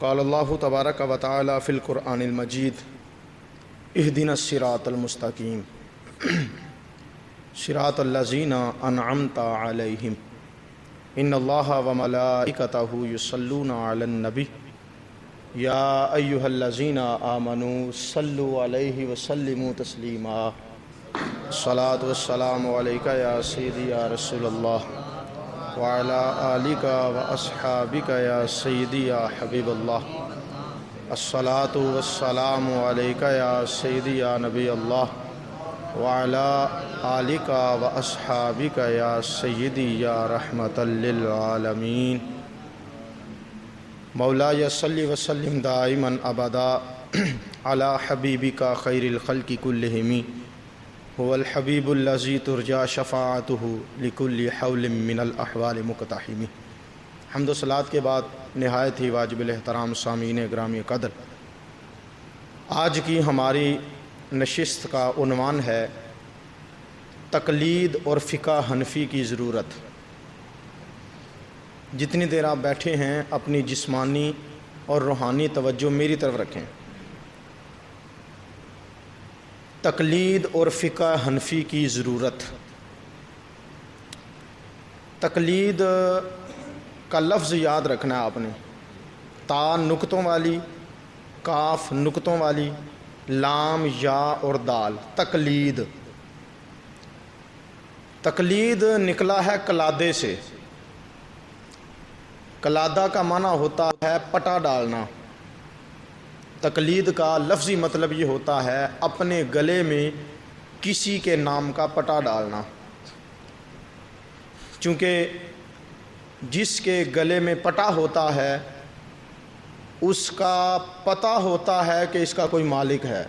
قال اللہ تبارک و تعالی فی القرآن المجید اہدنا الصراط المستقیم صراط الذین انعمت علیہم ان اللہ وملائکتہ یصلون علی النبی یا ایہا الذین آمنوا صلوا علیہ وسلموا تسلیما الصلاۃ والسلام علیک یا سیدی یا رسول اللہ وعلی آلک واصحابک یا سیدی یا حبیب اللہ الصلاۃ والسلام علیک یا سیدی یا نبی اللہ وعلی آلک واصحابک یا سیدی یا رحمۃ للعالمین مولایا صلی وسلم دائما ابدا علی حبیبک خیر الخلق کلہم هو الحبیب الذی ترجى شفاعته لكل حول من الاحوال مقتحم۔ حمد و صلوات کے بعد نہایت ہی واجب الاحترام سامعین گرامی قدر، آج کی ہماری نشست کا عنوان ہے تقلید اور فقہ حنفی کی ضرورت۔ جتنی دیر آپ بیٹھے ہیں اپنی جسمانی اور روحانی توجہ میری طرف رکھیں۔ تقلید اور فقہ حنفی کی ضرورت۔ تقلید کا لفظ یاد رکھنا ہے آپ نے، تا نقطوں والی، کاف نقطوں والی، لام یا اور دال، تقلید۔ تقلید نکلا ہے قلادے سے۔ قلادہ کا معنی ہوتا ہے پٹا ڈالنا۔ تقلید کا لفظی مطلب یہ ہوتا ہے اپنے گلے میں کسی کے نام کا پٹا ڈالنا، چونکہ جس کے گلے میں پٹا ہوتا ہے اس کا پتہ ہوتا ہے کہ اس کا کوئی مالک ہے۔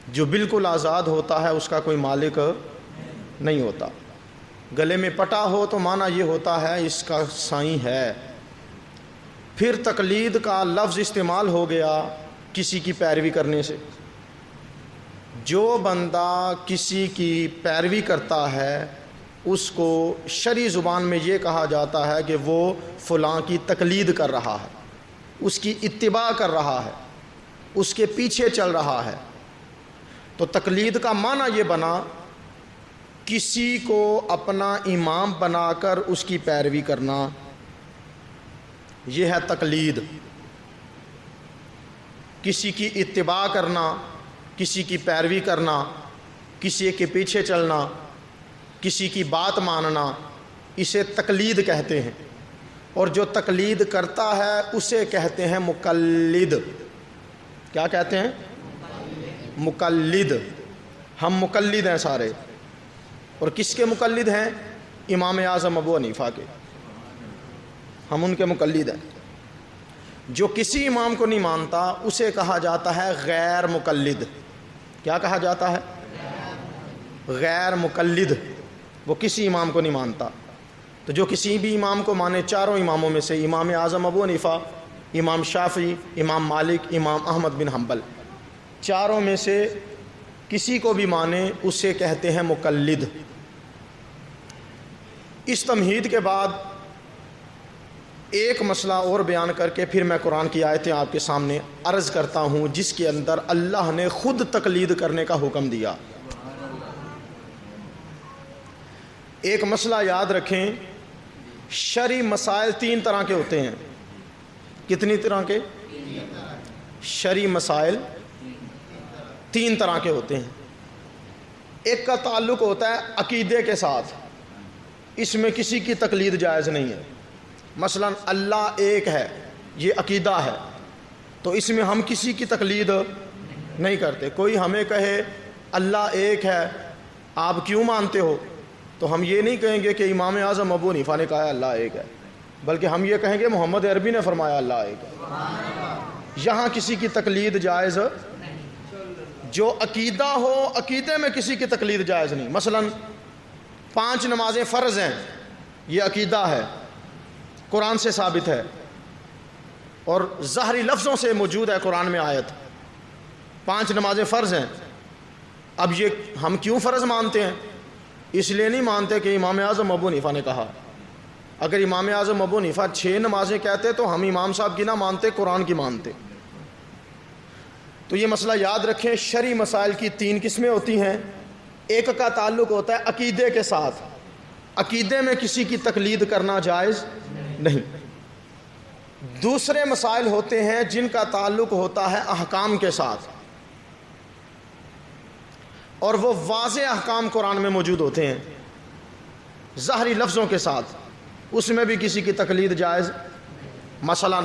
جو بالکل آزاد ہوتا ہے اس کا کوئی مالک نہیں ہوتا۔ گلے میں پٹا ہو تو معنی یہ ہوتا ہے اس کا سائیں ہے۔ پھر تقلید کا لفظ استعمال ہو گیا کسی کی پیروی کرنے سے۔ جو بندہ کسی کی پیروی کرتا ہے اس کو شرعی زبان میں یہ کہا جاتا ہے کہ وہ فلاں کی تقلید کر رہا ہے، اس کی اتباع کر رہا ہے، اس کے پیچھے چل رہا ہے۔ تو تقلید کا معنی یہ بنا کسی کو اپنا امام بنا کر اس کی پیروی کرنا، یہ ہے تقلید۔ کسی کی اتباع کرنا، کسی کی پیروی کرنا، کسی کے پیچھے چلنا، کسی کی بات ماننا، اسے تقلید کہتے ہیں۔ اور جو تقلید کرتا ہے اسے کہتے ہیں مقلد۔ کیا کہتے ہیں؟ مقلد۔ ہم مقلد ہیں سارے، اور کس کے مقلد ہیں؟ امام اعظم ابو حنیفہ کے، ہم ان کے مقلد ہیں۔ جو کسی امام کو نہیں مانتا اسے کہا جاتا ہے غیر مقلد۔ کیا کہا جاتا ہے؟ غیر مقلد۔ وہ کسی امام کو نہیں مانتا۔ تو جو کسی بھی امام کو مانے، چاروں اماموں میں سے امام اعظم ابو حنیفہ، امام شافعی، امام مالک، امام احمد بن حنبل، چاروں میں سے کسی کو بھی مانے اسے کہتے ہیں مقلد۔ اس تمہید کے بعد ایک مسئلہ اور بیان کر کے پھر میں قرآن کی آیتیں آپ کے سامنے عرض کرتا ہوں جس کے اندر اللہ نے خود تقلید کرنے کا حکم دیا۔ ایک مسئلہ یاد رکھیں، شرعی مسائل تین طرح کے ہوتے ہیں۔ کتنی طرح کے؟ شرعی مسائل تین طرح کے ہوتے ہیں۔ ایک کا تعلق ہوتا ہے عقیدے کے ساتھ، اس میں کسی کی تقلید جائز نہیں ہے۔ مثلا اللہ ایک ہے، یہ عقیدہ ہے، تو اس میں ہم کسی کی تقلید نہیں کرتے۔ کوئی ہمیں کہے اللہ ایک ہے، آپ کیوں مانتے ہو؟ تو ہم یہ نہیں کہیں گے کہ امام اعظم ابو حنیفہ نے کہا ہے اللہ ایک ہے، بلکہ ہم یہ کہیں گے محمد عربی نے فرمایا اللہ ایک ہے۔ یہاں کسی کی تقلید جائز، جو عقیدہ ہو عقیدے میں کسی کی تقلید جائز نہیں۔ مثلا 5 نمازیں فرض ہیں، یہ عقیدہ ہے، قرآن سے ثابت ہے اور ظاہری لفظوں سے موجود ہے قرآن میں آیت۔ 5 نمازیں فرض ہیں۔ اب یہ ہم کیوں فرض مانتے ہیں؟ اس لیے نہیں مانتے کہ امام اعظم ابو حنیفہ نے کہا، اگر امام اعظم ابو حنیفہ 6 نمازیں کہتے تو ہم امام صاحب کی نہ مانتے، قرآن کی مانتے۔ تو یہ مسئلہ یاد رکھیں، شرعی مسائل کی 3 قسمیں ہوتی ہیں۔ ایک کا تعلق ہوتا ہے عقیدے کے ساتھ، عقیدے میں کسی کی تقلید کرنا جائز نہیں۔ دوسرے مسائل ہوتے ہیں جن کا تعلق ہوتا ہے احکام کے ساتھ، اور وہ واضح احکام قرآن میں موجود ہوتے ہیں ظاہری لفظوں کے ساتھ، اس میں بھی کسی کی تقلید جائز۔ مثلا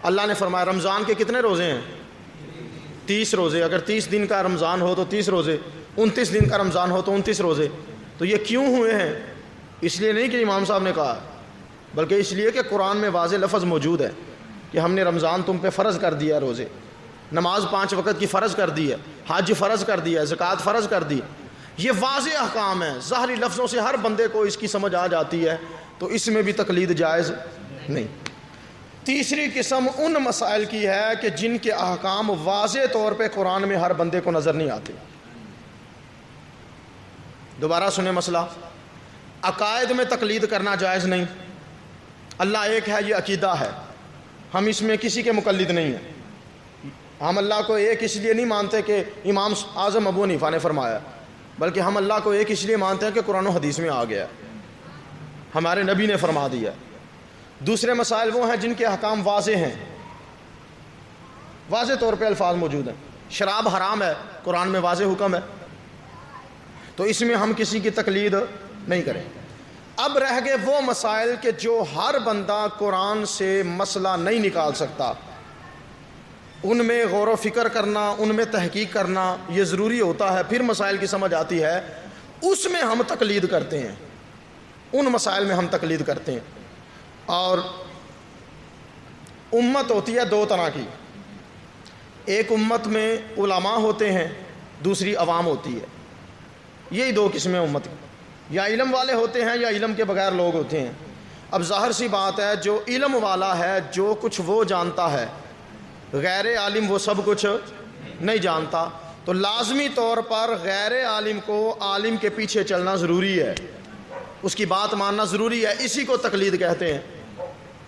اللہ نے فرمایا رمضان کے کتنے روزے ہیں؟ 30 روزے۔ اگر 30 دن کا رمضان ہو تو 30 روزے، 29 دن کا رمضان ہو تو 29 روزے۔ تو یہ کیوں ہوئے ہیں؟ اس لیے نہیں کہ امام صاحب نے کہا، بلکہ اس لیے کہ قرآن میں واضح لفظ موجود ہے کہ ہم نے رمضان تم پہ فرض کر دیا، روزے، نماز 5 وقت کی فرض کر دی ہے، حج فرض کر دیا ہے، زکوٰۃ فرض کر دی۔ یہ واضح احکام ہیں، ظاہری لفظوں سے ہر بندے کو اس کی سمجھ آ جاتی ہے، تو اس میں بھی تقلید جائز نہیں۔ تیسری قسم ان مسائل کی ہے کہ جن کے احکام واضح طور پہ قرآن میں ہر بندے کو نظر نہیں آتے۔ دوبارہ سنیں مسئلہ، عقائد میں تقلید کرنا جائز نہیں۔ اللہ ایک ہے، یہ عقیدہ ہے، ہم اس میں کسی کے مقلد نہیں ہیں۔ ہم اللہ کو ایک اس لیے نہیں مانتے کہ امام اعظم ابو حنیفہ نے فرمایا، بلکہ ہم اللہ کو ایک اس لیے مانتے ہیں کہ قرآن و حدیث میں آ گیا، ہمارے نبی نے فرما دیا۔ دوسرے مسائل وہ ہیں جن کے احکام واضح ہیں، واضح طور پہ الفاظ موجود ہیں۔ شراب حرام ہے، قرآن میں واضح حکم ہے، تو اس میں ہم کسی کی تقلید نہیں کریں۔ اب رہ گئے وہ مسائل کہ جو ہر بندہ قرآن سے مسئلہ نہیں نکال سکتا، ان میں غور و فکر کرنا، ان میں تحقیق کرنا یہ ضروری ہوتا ہے، پھر مسائل کی سمجھ آتی ہے، اس میں ہم تقلید کرتے ہیں، ان مسائل میں ہم تقلید کرتے ہیں۔ اور امت ہوتی ہے 2 طرح کی، ایک امت میں علماء ہوتے ہیں، دوسری عوام ہوتی ہے۔ یہی 2 قسمیں امت کی، یا علم والے ہوتے ہیں یا علم کے بغیر لوگ ہوتے ہیں۔ اب ظاہر سی بات ہے، جو علم والا ہے جو کچھ وہ جانتا ہے، غیر عالم وہ سب کچھ نہیں جانتا، تو لازمی طور پر غیر عالم کو عالم کے پیچھے چلنا ضروری ہے، اس کی بات ماننا ضروری ہے، اسی کو تقلید کہتے ہیں۔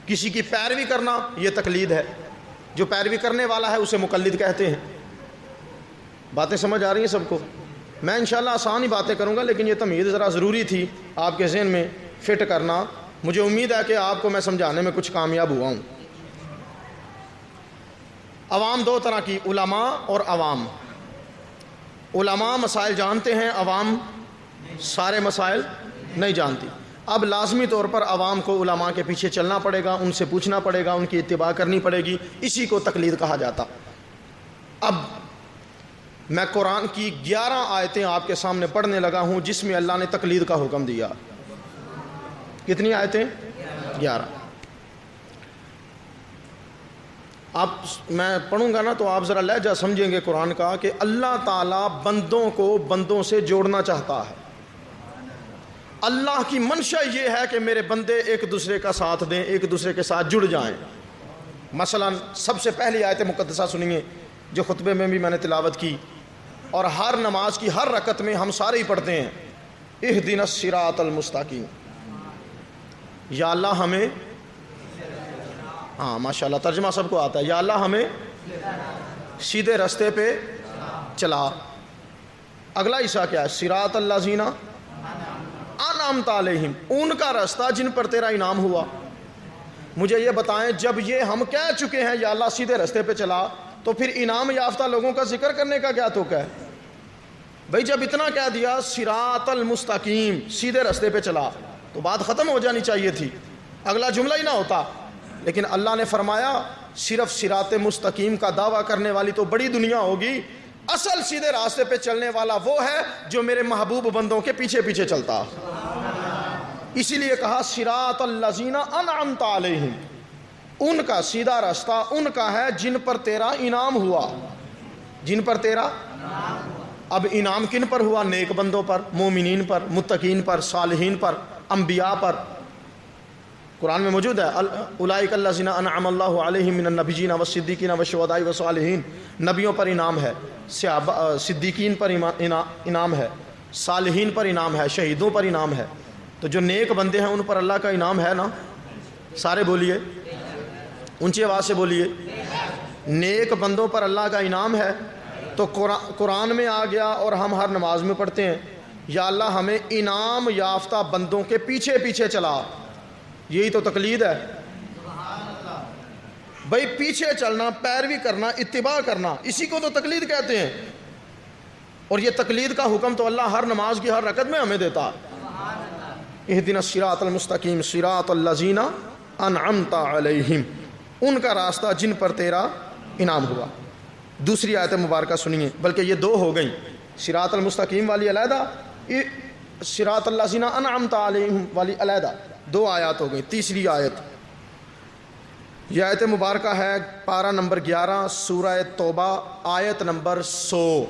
کسی کی پیروی کرنا یہ تقلید ہے، جو پیروی کرنے والا ہے اسے مقلد کہتے ہیں۔ باتیں سمجھ آ رہی ہیں سب کو؟ میں انشاءاللہ آسان ہی باتیں کروں گا، لیکن یہ تمہید ذرا ضروری تھی آپ کے ذہن میں فٹ کرنا۔ مجھے امید ہے کہ آپ کو میں سمجھانے میں کچھ کامیاب ہوا ہوں۔ عوام 2 طرح کی، علماء اور عوام۔ علماء مسائل جانتے ہیں، عوام سارے مسائل نہیں جانتی۔ اب لازمی طور پر عوام کو علماء کے پیچھے چلنا پڑے گا، ان سے پوچھنا پڑے گا، ان کی اتباع کرنی پڑے گی، اسی کو تقلید کہا جاتا۔ اب میں قرآن کی 11 آیتیں آپ کے سامنے پڑھنے لگا ہوں جس میں اللہ نے تقلید کا حکم دیا۔ کتنی آیتیں؟ 11۔ آپ میں پڑھوں گا نا تو آپ ذرا لہجہ سمجھیں گے قرآن کا کہ اللہ تعالیٰ بندوں کو بندوں سے جوڑنا چاہتا ہے۔ اللہ کی منشا یہ ہے کہ میرے بندے ایک دوسرے کا ساتھ دیں، ایک دوسرے کے ساتھ جڑ جائیں۔ مثلا سب سے پہلی آیت مقدسہ سنیے جو خطبے میں بھی میں نے تلاوت کی، اور ہر نماز کی ہر رکعت میں ہم سارے ہی پڑھتے ہیں، اہدنا الصراط المستقیم۔ یا اللہ ہمیں، ہاں ماشاءاللہ ترجمہ سب کو آتا ہے، یا اللہ ہمیں سیدھے راستے پہ چلا۔ اگلا حصہ کیا ہے؟ صراط الذین انعمت علیہم، ان کا راستہ جن پر تیرا انعام ہوا۔ مجھے یہ بتائیں، جب یہ ہم کہہ چکے ہیں یا اللہ سیدھے راستے پہ چلا، تو پھر انعام یافتہ لوگوں کا ذکر کرنے کا کیا توقع ہے؟ بھئی جب اتنا کہہ دیا صراط المستقیم، سیدھے راستے پہ چلا، تو بات ختم ہو جانی چاہیے تھی، اگلا جملہ ہی نہ ہوتا۔ لیکن اللہ نے فرمایا صرف صراط مستقیم کا دعویٰ کرنے والی تو بڑی دنیا ہوگی، اصل سیدھے راستے پہ چلنے والا وہ ہے جو میرے محبوب بندوں کے پیچھے پیچھے چلتا۔ اسی لیے کہا صراط الذین انعمت علیہم، ان کا سیدھا راستہ ان کا ہے جن پر تیرا انعام ہوا، جن پر تیرا۔ اب انعام کن پر ہوا؟ نیک بندوں پر، مومنین پر، متقین پر، صالحین پر، انبیاء پر۔ قرآن میں موجود ہے اولئک الذین انعم اللہ علیہم من النبیین والصدیقین والشہداء والصالحین، نبیوں پر انعام ہے، صدیقین پر انعام ہے، صالحین پر انعام ہے، شہیدوں پر انعام ہے۔ تو جو نیک بندے ہیں ان پر اللہ کا انعام ہے نا؟ سارے بولیے، اونچی آواز سے بولیے، نیک بندوں پر اللہ کا انعام ہے۔ تو قرآن میں آ گیا اور ہم ہر نماز میں پڑھتے ہیں، یا اللہ ہمیں انعام یافتہ بندوں کے پیچھے پیچھے چلا۔ یہی تو تقلید ہے بھائی، پیچھے چلنا، پیروی کرنا، اتباع کرنا، اسی کو تو تقلید کہتے ہیں۔ اور یہ تقلید کا حکم تو اللہ ہر نماز کی ہر رکعت میں ہمیں دیتا۔ اہدنا الصراط المستقیم صراط الذین انعمت علیہم، ان کا راستہ جن پر تیرا انعام ہوا۔ دوسری آیت مبارکہ سنیے، بلکہ یہ دو ہو گئیں، صراط المستقیم والی علیحدہ، صراط الذین انعمت علیہم والی علیحدہ، دو آیات ہو گئیں۔ تیسری آیت، یہ آیت مبارکہ ہے پارہ نمبر 11 سورہ توبہ آیت نمبر 100۔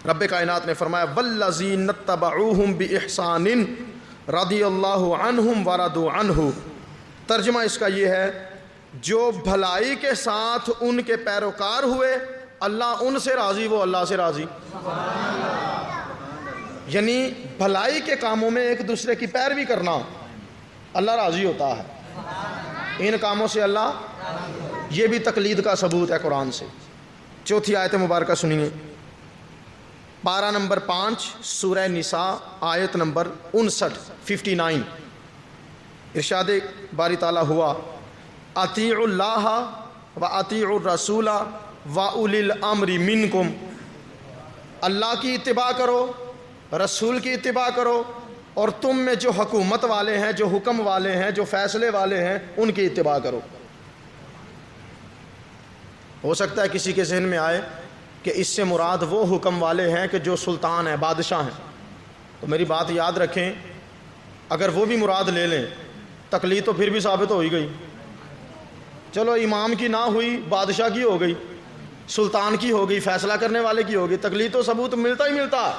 رب کائنات نے فرمایا والذین اتبعوہم بإحسان رضی اللہ عنہم ورضوا عنہ۔ ترجمہ اس کا یہ ہے، جو بھلائی کے ساتھ ان کے پیروکار ہوئے، اللہ ان سے راضی، وہ اللہ سے راضی۔ یعنی بھلائی کے کاموں میں ایک دوسرے کی پیروی کرنا، اللہ راضی ہوتا ہے ان کاموں سے، اللہ، یہ بھی تقلید کا ثبوت ہے قرآن سے۔ چوتھی آیت مبارکہ سنیے، پارہ نمبر 5 سورہ نساء آیت نمبر 59 ارشاد باری تعالیٰ ہوا اطیعوا اللہ و اطیعوا الرسول و اولی الامر منکم، اللہ کی اتباع کرو، رسول کی اتباع کرو، اور تم میں جو حکومت والے ہیں، جو حکم والے ہیں، جو فیصلے والے ہیں، ان کی اتباع کرو۔ ہو سکتا ہے کسی کے ذہن میں آئے کہ اس سے مراد وہ حکم والے ہیں کہ جو سلطان ہیں، بادشاہ ہیں، تو میری بات یاد رکھیں، اگر وہ بھی مراد لے لیں تقلید تو پھر بھی ثابت ہو ہی گئی۔ چلو امام کی نہ ہوئی، بادشاہ کی ہو گئی، سلطان کی ہو گئی، فیصلہ کرنے والے کی ہو گئی، تقلید تو ثبوت ملتا ہی ملتا۔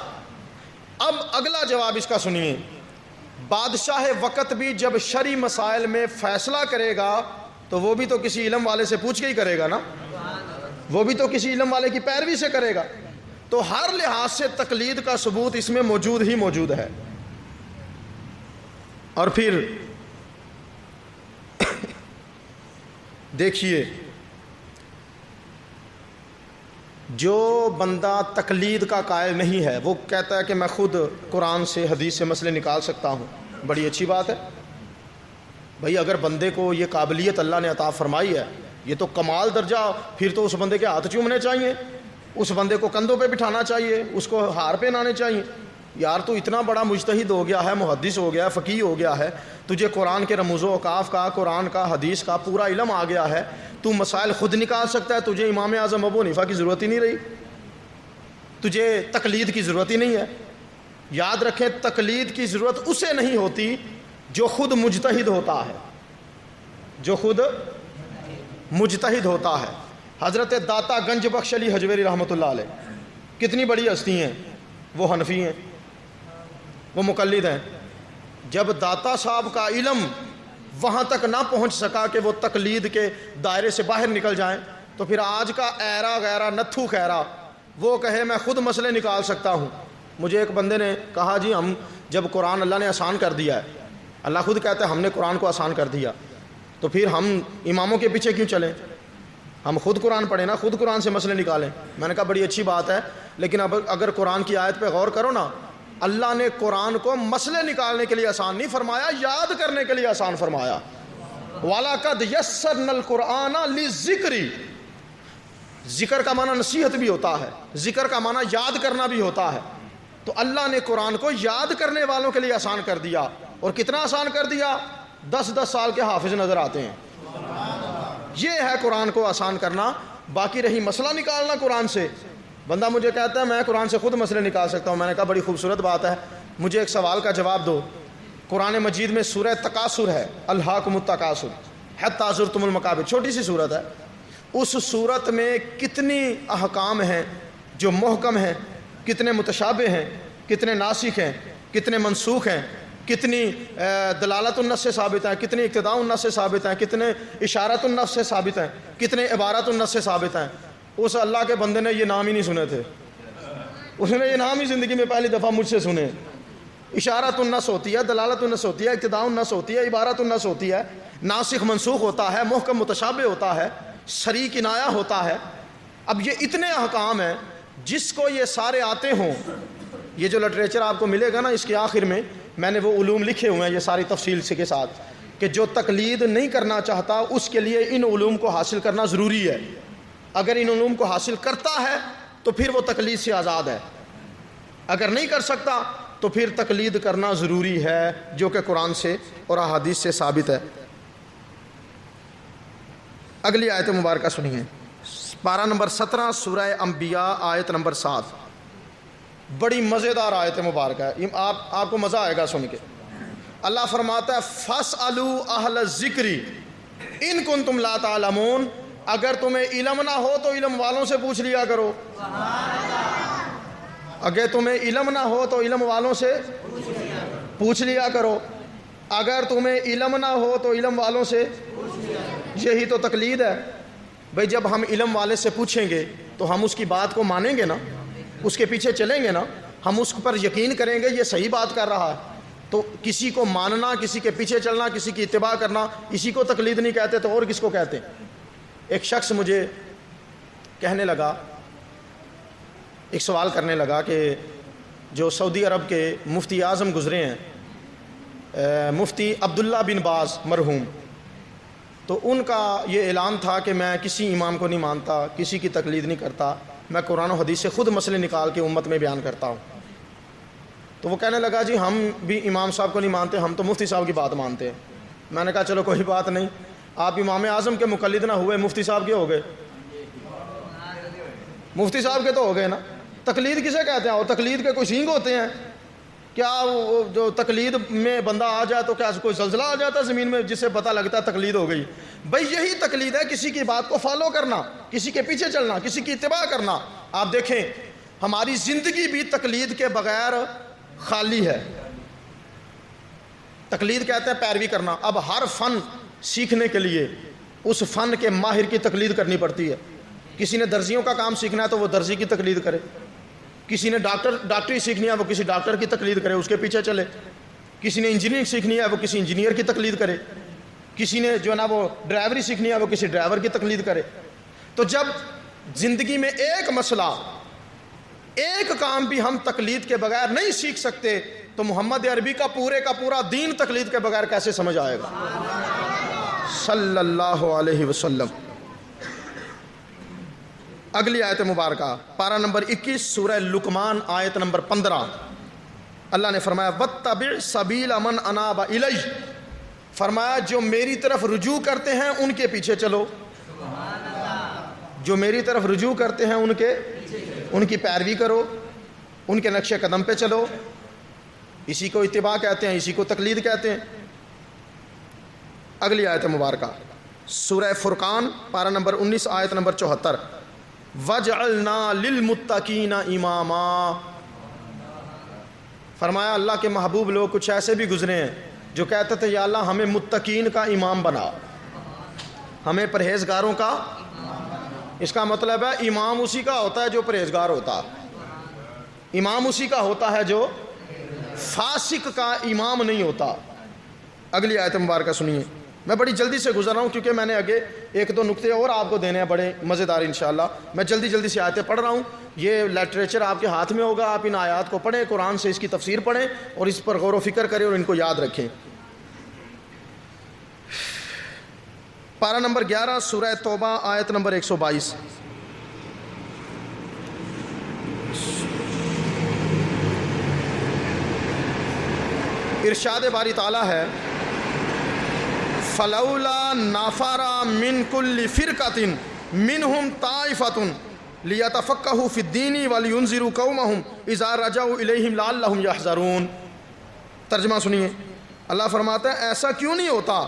اب اگلا جواب اس کا سنیے، بادشاہ وقت بھی جب شرعی مسائل میں فیصلہ کرے گا تو وہ بھی تو کسی علم والے سے پوچھ کے ہی کرے گا نا، وہ بھی تو کسی علم والے کی پیروی سے کرے گا، تو ہر لحاظ سے تقلید کا ثبوت اس میں موجود ہی موجود ہے۔ اور پھر دیکھیے، جو بندہ تقلید کا قائل نہیں ہے، وہ کہتا ہے کہ میں خود قرآن سے، حدیث سے مسئلے نکال سکتا ہوں، بڑی اچھی بات ہے بھائی۔ اگر بندے کو یہ قابلیت اللہ نے عطا فرمائی ہے، یہ تو کمال درجہ، پھر تو اس بندے کے ہاتھ چومنے چاہیے، اس بندے کو کندھوں پہ بٹھانا چاہیے، اس کو ہار پہنانے چاہیے۔ یار تو اتنا بڑا مجتہد ہو گیا ہے، محدث ہو گیا ہے، فقیہ ہو گیا ہے، تجھے قرآن کے رموز و اوقاف کا، قرآن کا، حدیث کا پورا علم آ گیا ہے، تو مسائل خود نکال سکتا ہے، تجھے امام اعظم ابو حنیفہ کی ضرورت ہی نہیں رہی، تجھے تقلید کی ضرورت ہی نہیں ہے۔ یاد رکھیں، تقلید کی ضرورت اسے نہیں ہوتی جو خود مجتہد ہوتا ہے، جو خود مجتہد ہوتا ہے۔ حضرت داتا گنج بخش علی حجویری رحمۃ اللہ علیہ کتنی بڑی ہستی ہیں، وہ حنفی ہیں، وہ مقلد ہیں۔ جب داتا صاحب کا علم وہاں تک نہ پہنچ سکا کہ وہ تقلید کے دائرے سے باہر نکل جائیں، تو پھر آج کا ایرا غیرہ نتھو خیرہ وہ کہے میں خود مسئلے نکال سکتا ہوں۔ مجھے ایک بندے نے کہا جی ہم جب قرآن اللہ نے آسان کر دیا ہے، اللہ خود کہتا ہے ہم نے قرآن کو آسان کر دیا، تو پھر ہم اماموں کے پیچھے کیوں چلیں، ہم خود قرآن پڑھیں نا، خود قرآن سے مسئلے نکالیں۔ میں نے کہا بڑی اچھی بات ہے، لیکن اب اگر قرآن کی آیت پہ غور کرو نا، اللہ نے قرآن کو مسئلے نکالنے کے لیے آسان نہیں فرمایا، یاد کرنے کے لیے آسان فرمایا۔ وَلَقَدْ يَسَّرْنَا الْقُرْآنَ لِلذِّكْرِ، ذکر کا معنی نصیحت بھی ہوتا ہے، ذکر کا معنی یاد کرنا بھی ہوتا ہے، تو اللہ نے قرآن کو یاد کرنے والوں کے لیے آسان کر دیا۔ اور کتنا آسان کر دیا، 10 سال کے حافظ نظر آتے ہیں۔ یہ ہے قرآن کو آسان کرنا۔ باقی رہی مسئلہ نکالنا قرآن سے، بندہ مجھے کہتا ہے میں قرآن سے خود مسئلے نکال سکتا ہوں، میں نے کہا بڑی خوبصورت بات ہے، مجھے ایک سوال کا جواب دو۔ قرآن مجید میں سورہ تکاثر ہے، الہاکم التکاثر حتی زرتم المقابر، چھوٹی سی صورت ہے، اس صورت میں کتنی احکام ہیں جو محکم ہیں، کتنے متشابہ ہیں، کتنے ناسخ ہیں، کتنے منسوخ ہیں، کتنی دلالت النص سے ثابت ہیں، کتنے اقتضاء النص سے ثابت ہیں، کتنے اشارت النص سے ثابت ہیں، کتنے عبارت النص سے ثابت ہیں۔ اس اللہ کے بندے نے یہ نام ہی نہیں سنے تھے، اس نے یہ نام ہی زندگی میں پہلی دفعہ مجھ سے سنے۔ اشارۃ النص ہوتی ہے، دلالت النص ہوتی ہے، اقتضاء النص ہوتی ہے، عبارت النص ہوتی ہے، ناسخ منسوخ ہوتا ہے، محکم متشابہ ہوتا ہے، صریح کنایہ ہوتا ہے۔ اب یہ اتنے احکام ہیں جس کو یہ سارے آتے ہوں، یہ جو لٹریچر آپ کو ملے گا نا اس کے آخر میں نے وہ علوم لکھے ہوئے ہیں یہ ساری تفصیل سے کے ساتھ، کہ جو تقلید نہیں کرنا چاہتا اس کے لیے ان علوم کو حاصل کرنا ضروری ہے۔ اگر ان علوم کو حاصل کرتا ہے تو پھر وہ تقلید سے آزاد ہے، اگر نہیں کر سکتا تو پھر تقلید کرنا ضروری ہے، جو کہ قرآن سے اور احادیث سے ثابت ہے۔ اگلی آیت مبارکہ سنیے، پارہ نمبر 17 سورہ انبیاء آیت نمبر 7، بڑی مزیدار آیت مبارکہ ہے، آپ کو مزہ آئے گا سن کے۔ اللہ فرماتا ہے فَاسْأَلُوا أَهْلَ الذِّكْرِ إِن كُنتُمْ لَا تَعْلَمُونَ، اگر تمہیں علم نہ ہو تو علم والوں سے پوچھ لیا کرو۔ اگر تمہیں علم نہ ہو تو علم والوں سے پوچھ لیا کرو، اگر تمہیں علم نہ ہو تو علم والوں سے، یہی تو تقلید ہے بھئی۔ جب ہم علم والے سے پوچھیں گے تو ہم اس کی بات کو مانیں گے نا، اس کے پیچھے چلیں گے نا، ہم اس پر یقین کریں گے یہ صحیح بات کر رہا ہے۔ تو کسی کو ماننا، کسی کے پیچھے چلنا، کسی کی اتباع کرنا، اسی کو تقلید نہیں کہتے تو اور کس کو کہتے ہیں؟ ایک شخص مجھے کہنے لگا، ایک سوال کرنے لگا کہ جو سعودی عرب کے مفتی اعظم گزرے ہیں، مفتی عبداللہ بن باز مرحوم، تو ان کا یہ اعلان تھا کہ میں کسی امام کو نہیں مانتا، کسی کی تقلید نہیں کرتا، میں قرآن و حدیث سے خود مسئلے نکال کے امت میں بیان کرتا ہوں۔ تو وہ کہنے لگا جی ہم بھی امام صاحب کو نہیں مانتے، ہم تو مفتی صاحب کی بات مانتے ہیں۔ میں نے کہا چلو کوئی بات نہیں، آپ امام اعظم کے مقلد نہ ہوئے، مفتی صاحب کے ہو گئے، مفتی صاحب کے تو ہو گئے نا۔ تقلید کسے کہتے ہیں؟ اور تقلید کے کوئی سینگ ہوتے ہیں کیا؟ جو تقلید میں بندہ آ جائے تو کیا کوئی زلزلہ آ جاتا ہے زمین میں جس سے پتہ لگتا ہے تقلید ہو گئی؟ بھئی یہی تقلید ہے، کسی کی بات کو فالو کرنا، کسی کے پیچھے چلنا، کسی کی اتباع کرنا۔ آپ دیکھیں ہماری زندگی بھی تقلید کے بغیر خالی ہے۔ تقلید کہتے ہیں پیروی کرنا۔ اب ہر فن سیکھنے کے لیے اس فن کے ماہر کی تقلید کرنی پڑتی ہے۔ کسی نے درزیوں کا کام سیکھنا ہے تو وہ درزی کی تقلید کرے، کسی نے ڈاکٹری سیکھنی ہے وہ کسی ڈاکٹر کی تقلید کرے، اس کے پیچھے چلے، کسی نے انجینئرنگ سیکھنی ہے وہ کسی انجینئر کی تقلید کرے، کسی نے جو ہے نا وہ ڈرائیوری سیکھنی ہے وہ کسی ڈرائیور کی تقلید کرے۔ تو جب زندگی میں ایک مسئلہ، ایک کام بھی ہم تقلید کے بغیر نہیں سیکھ سکتے تو محمد عربی کا پورا دین تقلید کے بغیر کیسے سمجھ آئے گا صلی اللہ علیہ وسلم۔ اگلی آیت مبارکہ پارہ نمبر 21 سورہ لقمان آیت نمبر 15، اللہ نے فرمایا وَاتَّبِعْ سَبِيلَ مَنْ أَنَابَ إِلَيَّ، فرمایا جو میری طرف رجوع کرتے ہیں ان کے پیچھے چلو، جو میری طرف رجوع کرتے ہیں ان کی پیروی کرو، ان کے نقش قدم پہ چلو۔ اسی کو اتباع کہتے ہیں، اسی کو تقلید کہتے ہیں۔ اگلی آیت مبارکہ سورہ فرقان پارہ نمبر 19 آیت نمبر 74، وَجْعَلْنَا لِلْمُتَّقِينَ إِمَامًا، فرمایا اللہ کے محبوب لوگ کچھ ایسے بھی گزرے ہیں جو کہتے تھے یا اللہ ہمیں متقین کا امام بنا، ہمیں پرہیزگاروں کا۔ اس کا مطلب ہے امام اسی کا ہوتا ہے جو پرہیزگار ہوتا ہے، امام اسی کا ہوتا ہے جو فاسق کا امام نہیں ہوتا۔ اگلی آیت مبارکہ سنیے، میں بڑی جلدی سے گزر رہا ہوں کیونکہ میں نے آگے ایک دو نقطے اور آپ کو دینے ہیں بڑے مزیدار انشاءاللہ۔ میں جلدی سے آیتیں پڑھ رہا ہوں، یہ لٹریچر آپ کے ہاتھ میں ہوگا، آپ ان آیات کو پڑھیں، قرآن سے اس کی تفسیر پڑھیں اور اس پر غور و فکر کریں اور ان کو یاد رکھیں۔ پارہ نمبر 11 سورہ توبہ آیت نمبر 122، ارشاد باری تعالیٰ ہے فَلَوْلَا نَفَرَ مِن كُلِّ فِرْقَةٍ مِّنْهُمْ طَائِفَةٌ لِيَتَفَقَّهُوا فِي الدِّينِ وَلِيُنذِرُوا قَوْمَهُمْ إِذَا رَجَعُوا إِلَيْهِمْ لَعَلَّهُمْ يَحْذَرُونَ۔ ترجمہ سنیے، اللہ فرماتا ہے ایسا کیوں نہیں ہوتا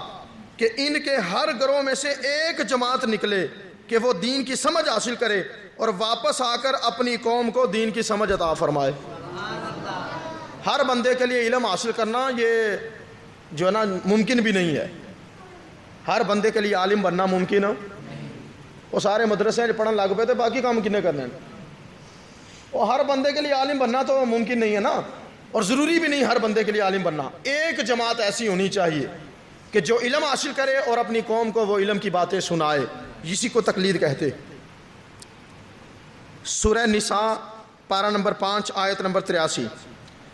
کہ ان کے ہر گروہ میں سے ایک جماعت نکلے کہ وہ دین کی سمجھ حاصل کرے اور واپس آ کر اپنی قوم کو دین کی سمجھ عطا فرمائے۔ ہر بندے کے لیے علم حاصل کرنا یہ جو ہے نا ممکن بھی نہیں ہے، ہر بندے کے لیے عالم بننا ممکن ہے۔ وہ سارے مدرسے پڑھن لگ پے تھے، باقی کام کنے کرنے ہیں؟ وہ ہر بندے کے لیے عالم بننا تو ممکن نہیں ہے نا۔ اور ضروری بھی نہیں ہر بندے کے لیے عالم بننا. ایک جماعت ایسی ہونی چاہیے کہ جو علم حاصل کرے اور اپنی قوم کو وہ علم کی باتیں سنائے, اسی کو تقلید کہتے. سورہ نساء پارہ نمبر 5 آیت نمبر 83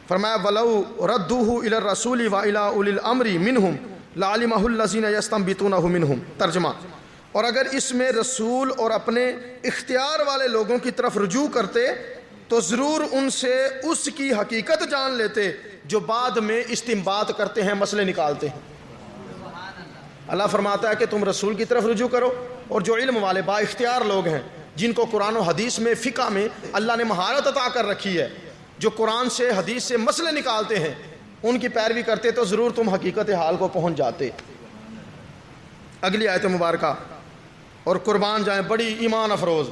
فرمایا وَلَوْ رَدُّوهُ إِلَى الرَّسُولِ وَإِلَىٰ أُولِي الْأَمْرِ مِنْهُمْ لَعَلِمَهُ الَّذِينَ يَسْتَنبِطُونَهُ مِنْهُمْ. ترجمہ, اور اگر اس میں رسول اور اپنے اختیار والے لوگوں کی طرف رجوع کرتے تو ضرور ان سے اس کی حقیقت جان لیتے جو بعد میں استنباط کرتے ہیں, مسئلے نکالتے ہیں. اللہ فرماتا ہے کہ تم رسول کی طرف رجوع کرو, اور جو علم والے با اختیار لوگ ہیں جن کو قرآن و حدیث میں فقہ میں اللہ نے مہارت عطا کر رکھی ہے, جو قرآن سے حدیث سے مسئلے نکالتے ہیں, ان کی پیروی کرتے تو ضرور تم حقیقت حال کو پہنچ جاتے. اگلی آیت مبارکہ, اور قربان جائیں بڑی ایمان افروز,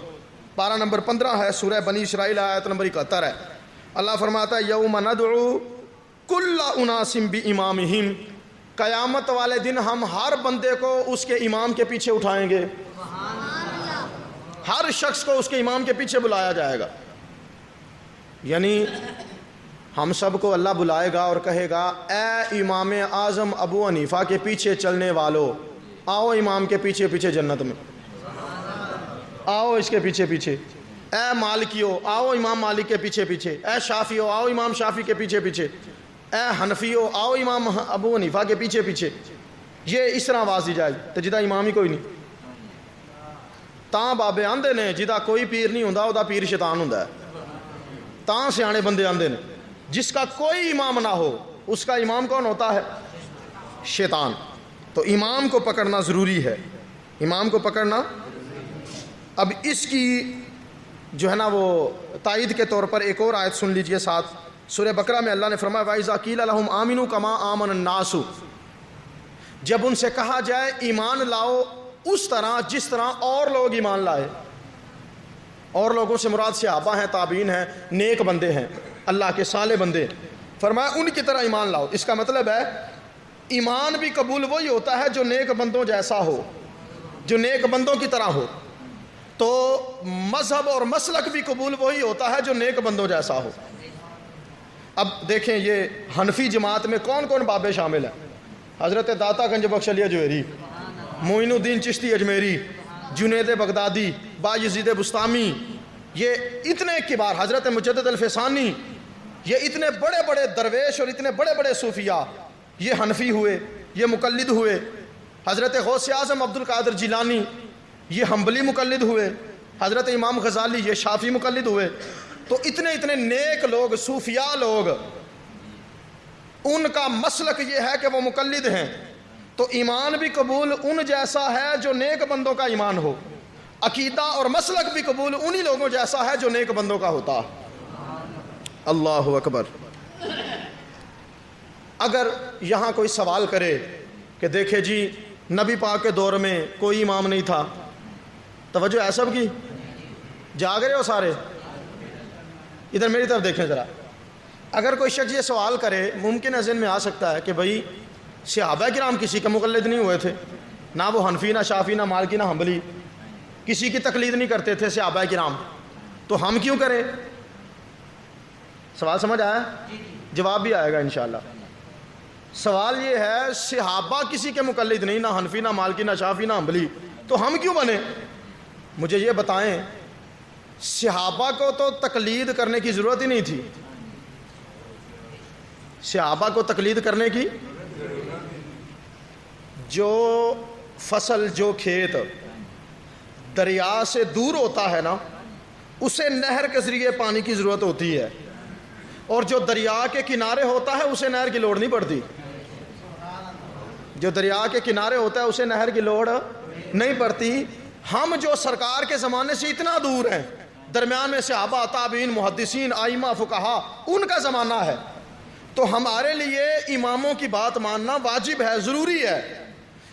پارہ نمبر 15 ہے سورہ بنی اسرائیل, آیت نمبر 71 ہے. اللہ فرماتا ہے یوم ندعو کل اناس بامامہم, قیامت والے دن ہم ہر بندے کو اس کے امام کے پیچھے اٹھائیں گے. ہر شخص کو اس کے امام کے پیچھے بلایا جائے گا. یعنی ہم سب کو اللہ بلائے گا اور کہے گا اے امام اعظم ابو حنیفہ کے پیچھے چلنے والو, آؤ امام کے پیچھے پیچھے جنت میں, آؤ اس کے پیچھے پیچھے. اے مالکیو آؤ امام مالک کے پیچھے پیچھے. اے شافیو آؤ امام شافی کے پیچھے پیچھے. اے حنفیو آؤ امام ابو حنیفہ کے پیچھے پیچھے. یہ اس طرح آواز دی جائے تو جدہ امام ہی کوئی نہیں. تاں بابے آندے نے جدہ کوئی پیر نہیں ہوندا اودہ پیر شیطان ہوندا ہے. تاں سیانے بندے آندے نے جس کا کوئی امام نہ ہو اس کا امام کون ہوتا ہے؟ شیطان. تو امام کو پکڑنا ضروری ہے, امام کو پکڑنا. اب اس کی جو ہے نا وہ تائید کے طور پر ایک اور آیت سن لیجئے ساتھ. سورہ بقرہ میں اللہ نے فرمایا وَإِذَا قِيلَ لَهُمْ آمِنُوا كَمَا آمَنَ النَّاسُ, جب ان سے کہا جائے ایمان لاؤ اس طرح جس طرح اور لوگ ایمان لائے. اور لوگوں سے مراد صحابہ ہیں, تابعین ہیں, نیک بندے ہیں, اللہ کے صالح بندے. فرمایا ان کی طرح ایمان لاؤ. اس کا مطلب ہے ایمان بھی قبول وہی ہوتا ہے جو نیک بندوں جیسا ہو, جو نیک بندوں کی طرح ہو. تو مذہب اور مسلک بھی قبول وہی ہوتا ہے جو نیک بندوں جیسا ہو. اب دیکھیں یہ حنفی جماعت میں کون کون بابے شامل ہیں؟ حضرت داتا گنج بخش علی جوہری, معین الدین چشتی اجمیری, جنید بغدادی, بایزید بستامی, یہ اتنے کبار, حضرت مجدد الفسانی, یہ اتنے بڑے بڑے درویش اور اتنے بڑے بڑے صوفیاء یہ حنفی ہوئے, یہ مقلد ہوئے. حضرت غوث اعظم عبد القادر جیلانی یہ حنبلی مقلد ہوئے. حضرت امام غزالی یہ شافعی مقلد ہوئے. تو اتنے اتنے نیک لوگ, صوفیاء لوگ, ان کا مسلک یہ ہے کہ وہ مقلد ہیں. تو ایمان بھی قبول ان جیسا ہے جو نیک بندوں کا ایمان ہو, عقیدہ اور مسلک بھی قبول انہی لوگوں جیسا ہے جو نیک بندوں کا ہوتا. اللہ اکبر. اگر یہاں کوئی سوال کرے کہ دیکھے جی نبی پاک کے دور میں کوئی امام نہیں تھا, توجہ ہے سب کی, جاگ رہے ہو سارے؟ ادھر میری طرف دیکھیں ذرا. اگر کوئی شخص یہ سوال کرے, ممکن ہے ذہن میں آ سکتا ہے کہ بھئی صحابہ کرام کسی کے مقلد نہیں ہوئے تھے, نہ وہ حنفی نہ شافی نہ مالکی نہ حنبلی, کسی کی تقلید نہیں کرتے تھے صحابہ کرام, تو ہم کیوں کریں؟ سوال سمجھ آیا؟ جواب بھی آئے گا انشاءاللہ. سوال یہ ہے صحابہ کسی کے مقلد نہیں, نہ حنفی نہ مالکی نہ شافی نہ حنبلی, تو ہم کیوں بنے؟ مجھے یہ بتائیں, صحابہ کو تو تقلید کرنے کی ضرورت ہی نہیں تھی. صحابہ کو تقلید کرنے کی, جو فصل جو کھیت دریا سے دور ہوتا ہے نا, اسے نہر کے ذریعے پانی کی ضرورت ہوتی ہے, اور جو دریا کے کنارے ہوتا ہے اسے نہر کی لوڑ نہیں پڑتی. جو دریا کے کنارے ہوتا ہے اسے نہر کی لوڑ نہیں پڑتی. ہم جو سرکار کے زمانے سے اتنا دور ہیں, درمیان میں صحابہ, تابعین, محدثین, ائمہ, فقہا, ان کا زمانہ ہے, تو ہمارے لیے اماموں کی بات ماننا واجب ہے, ضروری ہے.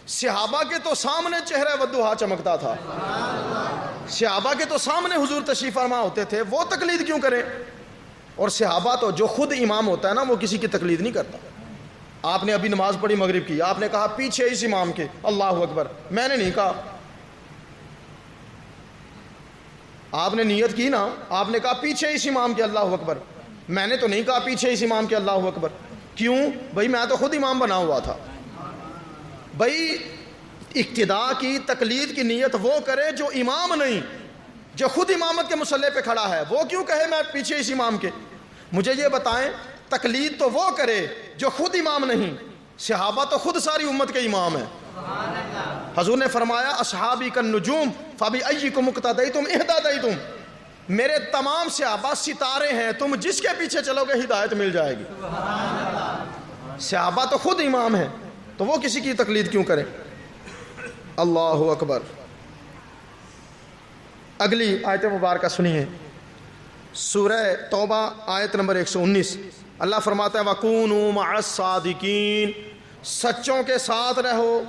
صحابہ کے تو سامنے چہرہ ودھا چمکتا تھا, صحابہ کے تو سامنے حضور تشریف فرما ہوتے تھے, وہ تقلید کیوں کریں؟ اور صحابہ تو جو خود امام ہوتا ہے نا وہ کسی کی تقلید نہیں کرتا. آپ نے ابھی نماز پڑھی مغرب کی, آپ نے کہا پیچھے اس امام کے, اللہ اکبر. میں نے نہیں کہا, آپ نے نیت کی نا, آپ نے کہا پیچھے اس امام کے, اللہ اکبر. میں نے تو نہیں کہا پیچھے اس امام کے اللہ اکبر. کیوں بھائی؟ میں تو خود امام بنا ہوا تھا. بھائی اقتداء کی تقلید کی نیت وہ کرے جو امام نہیں، جو خود امامت کے مصلی پہ کھڑا ہے، وہ کیوں کہے میں پیچھے اس امام کے؟ مجھے یہ بتائیں، تقلید تو وہ کرے جو خود امام نہیں. صحابہ تو خود ساری امت کے امام ہیں. حضور نے فرمایا اصحابی کالنجوم فبأیکم اقتدیتم اہتدیتم، میرے تمام صحابہ ستارے ہیں، تم جس کے پیچھے چلو گے ہدایت مل جائے گی. صحابہ تو خود امام ہیں، تو وہ کسی کی تقلید کیوں کریں؟ اللہ اکبر. اگلی آیت مبارکہ سنیے، سورہ توبہ آیت نمبر 119. اللہ فرماتا ہے وَكُونُوا مَعَ الصَّادِقِينَ، سچوں کے ساتھ رہو.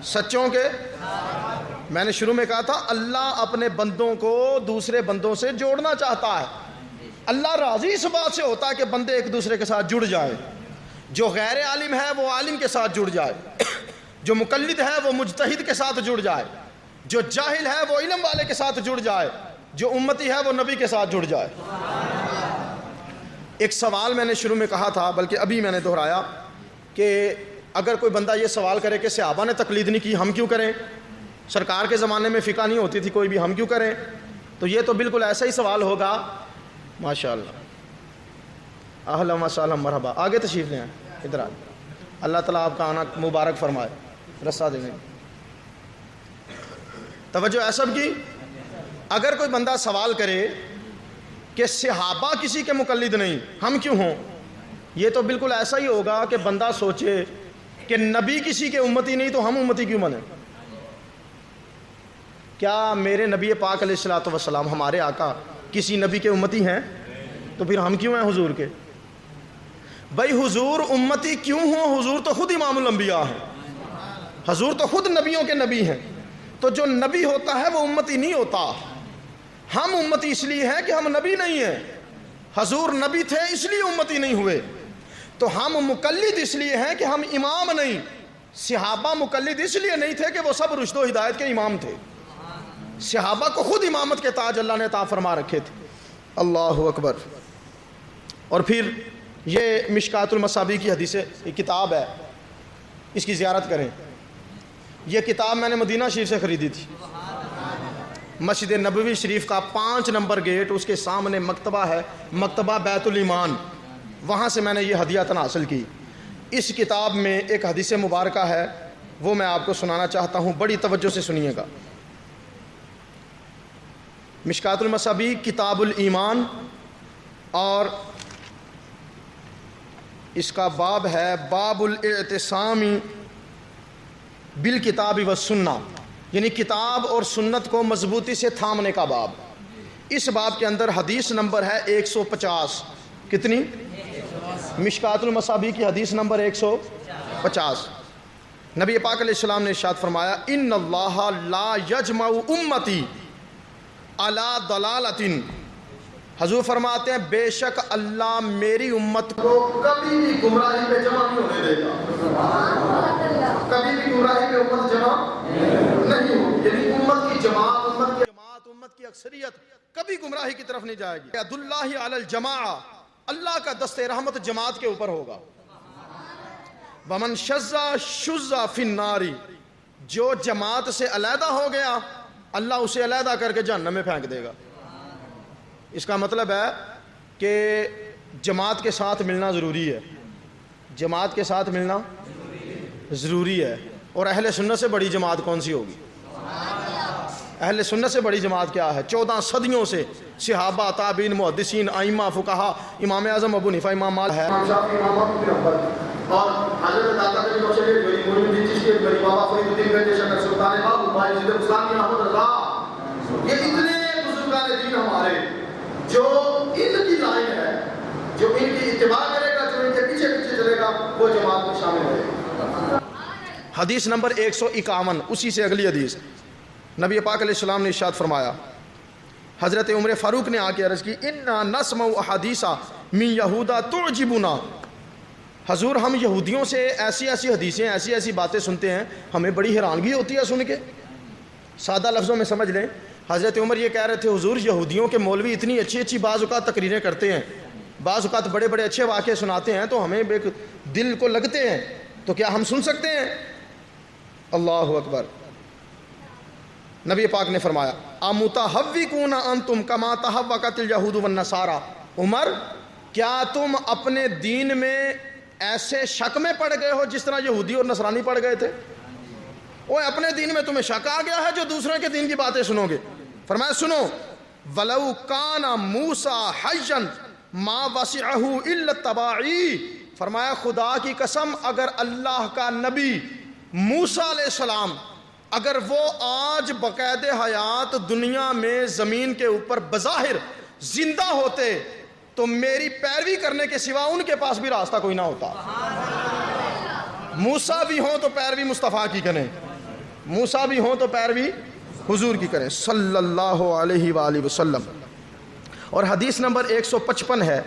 سچوں کے، میں نے شروع میں کہا تھا اللہ اپنے بندوں کو دوسرے بندوں سے جوڑنا چاہتا ہے. اللہ راضی اس بات سے ہوتا ہے کہ بندے ایک دوسرے کے ساتھ جڑ جائیں. جو غیر عالم ہے وہ عالم کے ساتھ جڑ جائے، جو مقلد ہے وہ مجتہد کے ساتھ جڑ جائے، جو جاہل ہے وہ علم والے کے ساتھ جڑ جائے، جو امتی ہے وہ نبی کے ساتھ جڑ جائے. ایک سوال میں نے شروع میں کہا تھا، بلکہ ابھی میں نے دہرایا، کہ اگر کوئی بندہ یہ سوال کرے کہ صحابہ نے تقلید نہیں کی، ہم کیوں کریں؟ سرکار کے زمانے میں فقہ نہیں ہوتی تھی کوئی بھی، ہم کیوں کریں؟ تو یہ تو بالکل ایسا ہی سوال ہوگا. ماشاءاللہ، اہلا و سہلا مرحبا. آگے تشریف لیں، ادھر آ. اللہ تعالیٰ آپ کا آنا مبارک فرمائے. رسہ دیں گے. توجہ ہے سب کی. اگر کوئی بندہ سوال کرے کہ صحابہ کسی کے مقلد نہیں، ہم کیوں ہوں، یہ تو بالکل ایسا ہی ہوگا کہ بندہ سوچے کہ نبی کسی کے امتی نہیں تو ہم امتی کیوں بنیں؟ کیا میرے نبی پاک علیہ الصلوۃ والسلام ہمارے آقا کسی نبی کے امتی ہیں؟ تو پھر ہم کیوں ہیں حضور کے؟ بھائی حضور امتی کیوں ہوں؟ حضور تو خود امام الانبیاء ہیں، حضور تو خود نبیوں کے نبی ہیں. تو جو نبی ہوتا ہے وہ امتی نہیں ہوتا. ہم امتی اس لیے ہیں کہ ہم نبی نہیں ہیں. حضور نبی تھے اس لیے امتی نہیں ہوئے. تو ہم مقلد اس لیے ہیں کہ ہم امام نہیں. صحابہ مقلد اس لیے نہیں تھے کہ وہ سب رشد و ہدایت کے امام تھے. صحابہ کو خود امامت کے تاج اللہ نے عطا فرما رکھے تھے. اللہ اکبر. اور پھر یہ مشکات المصابیح کی حدیث کتاب ہے، اس کی زیارت کریں. یہ کتاب میں نے مدینہ شریف سے خریدی تھی. مسجد نبوی شریف کا 5 نمبر گیٹ، اس کے سامنے مکتبہ ہے، مکتبہ بیت الایمان، وہاں سے میں نے یہ ہدیہ حاصل کی. اس کتاب میں ایک حدیث مبارکہ ہے، وہ میں آپ کو سنانا چاہتا ہوں، بڑی توجہ سے سنیے گا. مشکات المصابیح کتاب الایمان، اور اس کا باب ہے باب الاعتصام بالکتاب والسنہ، یعنی کتاب اور سنت کو مضبوطی سے تھامنے کا باب. اس باب کے اندر حدیث نمبر ہے 150. کتنی؟ مشکات المصابیح کی حدیث نمبر 150. نبی پاک علیہ السلام نے ارشاد فرمایا ان اللہ لا یجمع امتی علی ضلالۃ. حضور فرماتے ہیں بے شک اللہ میری امت کو کبھی بھی گمراہی پہ جمع نہیں ہونے دے گا. کبھی بھی گمراہی پہ امت جمع نہیں ہوگی، یعنی امت کی جماعت، امت کی اکثریت کبھی گمراہی کی طرف نہیں جائے گی. ید اللہ علی الجماعہ، اللہ کا دست رحمت جماعت کے اوپر ہوگا. ومن شذ شذ فی النار، جو جماعت سے علیحدہ ہو گیا اللہ اسے علیحدہ کر کے جہنم میں پھینک دے گا. اس کا مطلب ہے کہ جماعت کے ساتھ ملنا ضروری ہے. جماعت کے ساتھ ملنا ضروری ہے. اور اہل سنت سے بڑی جماعت کون سی ہوگی؟ اہل سنت سے بڑی جماعت کیا ہے؟ 14 صدیوں سے صحابہ، تابعین، محدثین، ائمہ، فقہا، امام اعظم ابو حنیفہ، امام مالک ہے، اور حضرت داتا علی بخشی بڑی معین الدین چشتی، بڑی بابا فرید الدین گنج شکر سلطان بابو بھائی ضد بستانی احمد رضا. یہ اتنے بزرگان دین ہمارے جو ان کی لائن ہے، جو ان کی اتباع کرے گا، جو ان کے پیچھے پیچھے چلے گا، وہ جماعت میں شامل ہے. حدیث نمبر 151، اسی سے اگلی حدیث. نبی پاک علیہ السلام نے ارشاد فرمایا، حضرت عمر فاروق نے آ کے عرض کی انا نسمع احادیث من یہودا تعجبنا. حضور ہم یہودیوں سے ایسی ایسی حدیثیں، ایسی ایسی باتیں سنتے ہیں، ہمیں بڑی حیرانگی ہوتی ہے سن کے. سادہ لفظوں میں سمجھ لیں، حضرت عمر یہ کہہ رہے تھے حضور یہودیوں کے مولوی اتنی اچھی اچھی بعض اوقات تقریریں کرتے ہیں بعض اوقات بڑے بڑے اچھے واقعے سناتے ہیں تو ہمیں دل کو لگتے ہیں، تو کیا ہم سن سکتے ہیں؟ اللہ اکبر۔ نبی پاک نے فرمایا امتحوکون انتم کما تحوکت الیہود والنصارى، عمر کیا تم اپنے دین میں ایسے شک میں پڑ گئے ہو جس طرح یہودی اور نصرانی پڑ گئے تھے؟ اوہ اپنے دین میں تمہیں شک آ گیا ہے جو دوسرے کے دین کی باتیں سنو گے؟ فرمایا سنو، وَلَوْ كَانَ مُوسَىٰ حَيًّا مَا وَسِعَهُ إِلَّا اتَّبَاعِي، فرمایا خدا کی قسم اگر اللہ کا نبی موسیٰ علیہ السلام اگر وہ آج باقاعد حیات دنیا میں زمین کے اوپر بظاہر زندہ ہوتے تو میری پیروی کرنے کے سوا ان کے پاس بھی راستہ کوئی نہ ہوتا۔ موسیٰ بھی ہوں تو پیروی مصطفیٰ کی کریں، موسیٰ بھی ہوں تو پیروی حضور کی کریں صلی اللہ علیہ وآلہ وسلم۔ اور حدیث نمبر 155 ہے،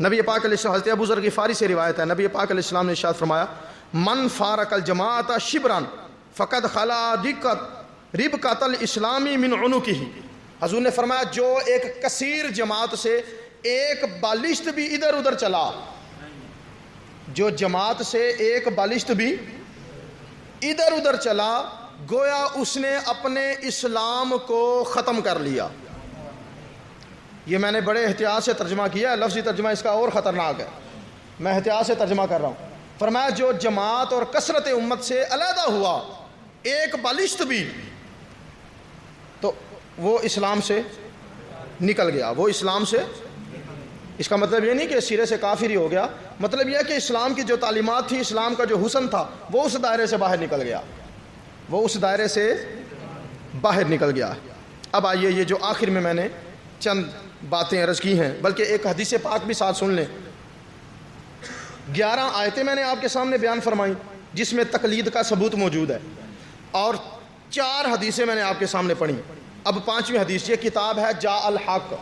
نبی پاک علیہ السلام، حضرت ابو ذر غفاری سے روایت ہے، نبی پاک علیہ السلام نے ارشاد فرمایا من فارق الجماعت شبران فقد خلا ربقۃ الاسلام من عنقہ، حضور نے فرمایا جو ایک کثیر جماعت سے ایک بالشت بھی ادھر ادھر چلا، جو جماعت سے ایک بالشت بھی ادھر ادھر چلا، گویا اس نے اپنے اسلام کو ختم کر لیا۔ یہ میں نے بڑے احتیاط سے ترجمہ کیا ہے، لفظی ترجمہ اس کا اور خطرناک ہے، میں احتیاط سے ترجمہ کر رہا ہوں۔ فرمایا جو جماعت اور کثرت امت سے علیحدہ ہوا ایک بالشت بھی، تو وہ اسلام سے نکل گیا، وہ اسلام سے، اس کا مطلب یہ نہیں کہ سرے سے کافر ہی ہو گیا، مطلب یہ کہ اسلام کی جو تعلیمات تھی، اسلام کا جو حسن تھا، وہ اس دائرے سے باہر نکل گیا، وہ اس دائرے سے باہر نکل گیا۔ اب آئیے یہ جو آخر میں نے چند باتیں عرض کی ہیں، بلکہ ایک حدیث پاک بھی ساتھ سن لیں۔ 11 آیتیں میں نے آپ کے سامنے بیان فرمائیں جس میں تقلید کا ثبوت موجود ہے، اور 4 حدیثیں میں نے آپ کے سامنے پڑھی۔ اب 5ویں حدیث، یہ کتاب ہے جاء الحق،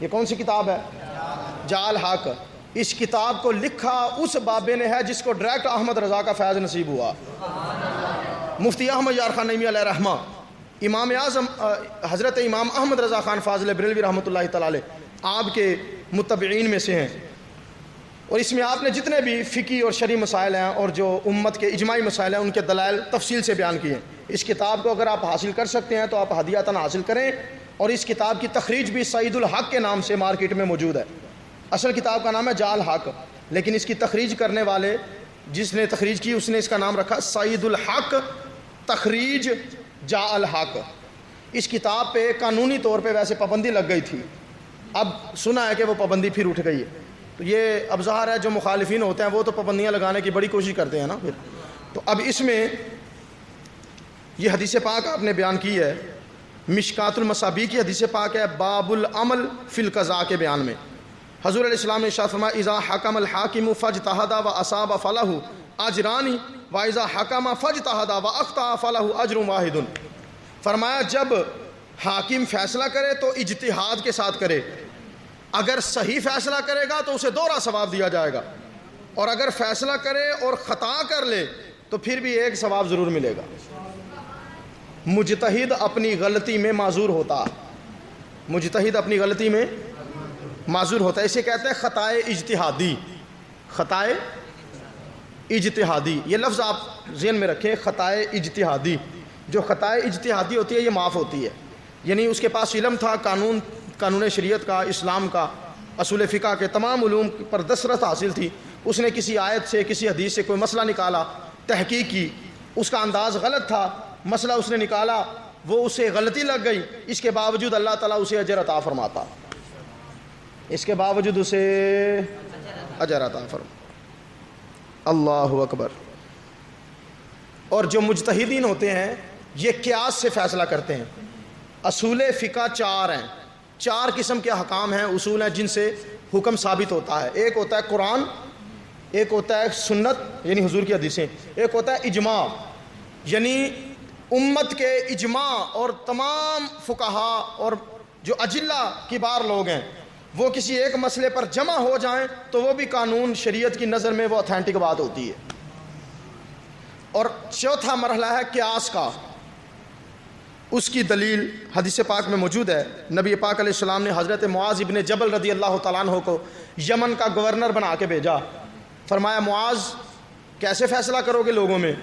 یہ کون سی کتاب ہے؟ جاء الحق۔ اس کتاب کو لکھا اس بابے نے ہے جس کو ڈائریکٹ احمد رضا کا فیض نصیب ہوا، مفتی احمد یار خان نعیمی علیہ رحمہ، امام اعظم حضرت امام احمد رضا خان فاضل بریلوی رحمۃ اللہ تعالی علیہ آپ کے متبعین میں سے ہیں، اور اس میں آپ نے جتنے بھی فقہی اور شرعی مسائل ہیں اور جو امت کے اجماعی مسائل ہیں ان کے دلائل تفصیل سے بیان کیے ہیں۔ اس کتاب کو اگر آپ حاصل کر سکتے ہیں تو آپ ہدیۃً حاصل کریں، اور اس کتاب کی تخریج بھی سعید الحق کے نام سے مارکیٹ میں موجود ہے۔ اصل کتاب کا نام ہے جاء الحق، لیکن اس کی تخریج کرنے والے جس نے تخریج کی اس نے اس کا نام رکھا سعید الحق تخریج جاء الحق۔ اس کتاب پہ قانونی طور پہ ویسے پابندی لگ گئی تھی، اب سنا ہے کہ وہ پابندی پھر اٹھ گئی ہے، تو یہ اب ظاہر ہے جو مخالفین ہوتے ہیں وہ تو پابندیاں لگانے کی بڑی کوشش کرتے ہیں نا پھر، تو اب اس میں یہ حدیث پاک آپ نے بیان کی ہے، مشکات المصابیح کی حدیث پاک ہے، باب العمل فی القضاء کے بیان میں حضور علیہ السلام نے ارشاد فرمایا اذا حکم الحاکم فاجتہد واصاب فلہ اجران واذا حکم فاجتہد واخطأ فلہ اجر واحد، فرمایا جب حاکم فیصلہ کرے تو اجتہاد کے ساتھ کرے، اگر صحیح فیصلہ کرے گا تو اسے 2 ثواب دیا جائے گا، اور اگر فیصلہ کرے اور خطا کر لے تو پھر بھی 1 ثواب ضرور ملے گا۔ مجتہد اپنی غلطی میں معذور ہوتا، مجتہد اپنی غلطی میں معذور ہوتا ہے، اسے کہتے ہیں خطائے اجتہادی، خطائے اجتہادی، یہ لفظ آپ ذہن میں رکھیں، خطائے اجتہادی، جو خطائے اجتہادی ہوتی ہے یہ معاف ہوتی ہے، یعنی اس کے پاس علم تھا، قانون شریعت کا، اسلام کا، اصول فقہ کے تمام علوم پر دسترس حاصل تھی، اس نے کسی آیت سے کسی حدیث سے کوئی مسئلہ نکالا، تحقیق کی، اس کا انداز غلط تھا، مسئلہ اس نے نکالا، وہ اسے غلطی لگ گئی، اس کے باوجود اللہ تعالیٰ اسے اجر عطا فرماتا، اس کے باوجود اسے اجر عطا فرماتا۔ اللہ اکبر۔ اور جو مجتہدین ہوتے ہیں یہ قیاس سے فیصلہ کرتے ہیں۔ اصول فقہ 4 ہیں، 4 قسم کے احکام ہیں، اصول ہیں جن سے حکم ثابت ہوتا ہے۔ ایک ہوتا ہے قرآن، ایک ہوتا ہے سنت یعنی حضور کی حدیثیں، ایک ہوتا ہے اجماع یعنی امت کے اجماع، اور تمام فقہا اور جو اجلہ کبار لوگ ہیں وہ کسی ایک مسئلے پر جمع ہو جائیں تو وہ بھی قانون شریعت کی نظر میں وہ اتھینٹک بات ہوتی ہے۔ اور چوتھا مرحلہ ہے قیاس کا، اس کی دلیل حدیث پاک میں موجود ہے. نبی پاک علیہ السلام نے حضرت معاذ ابن جبل رضی اللہ تعالیٰ عنہ کو یمن کا گورنر بنا کے بھیجا. فرمایا معاذ کیسے فیصلہ کرو گے لوگوں میں؟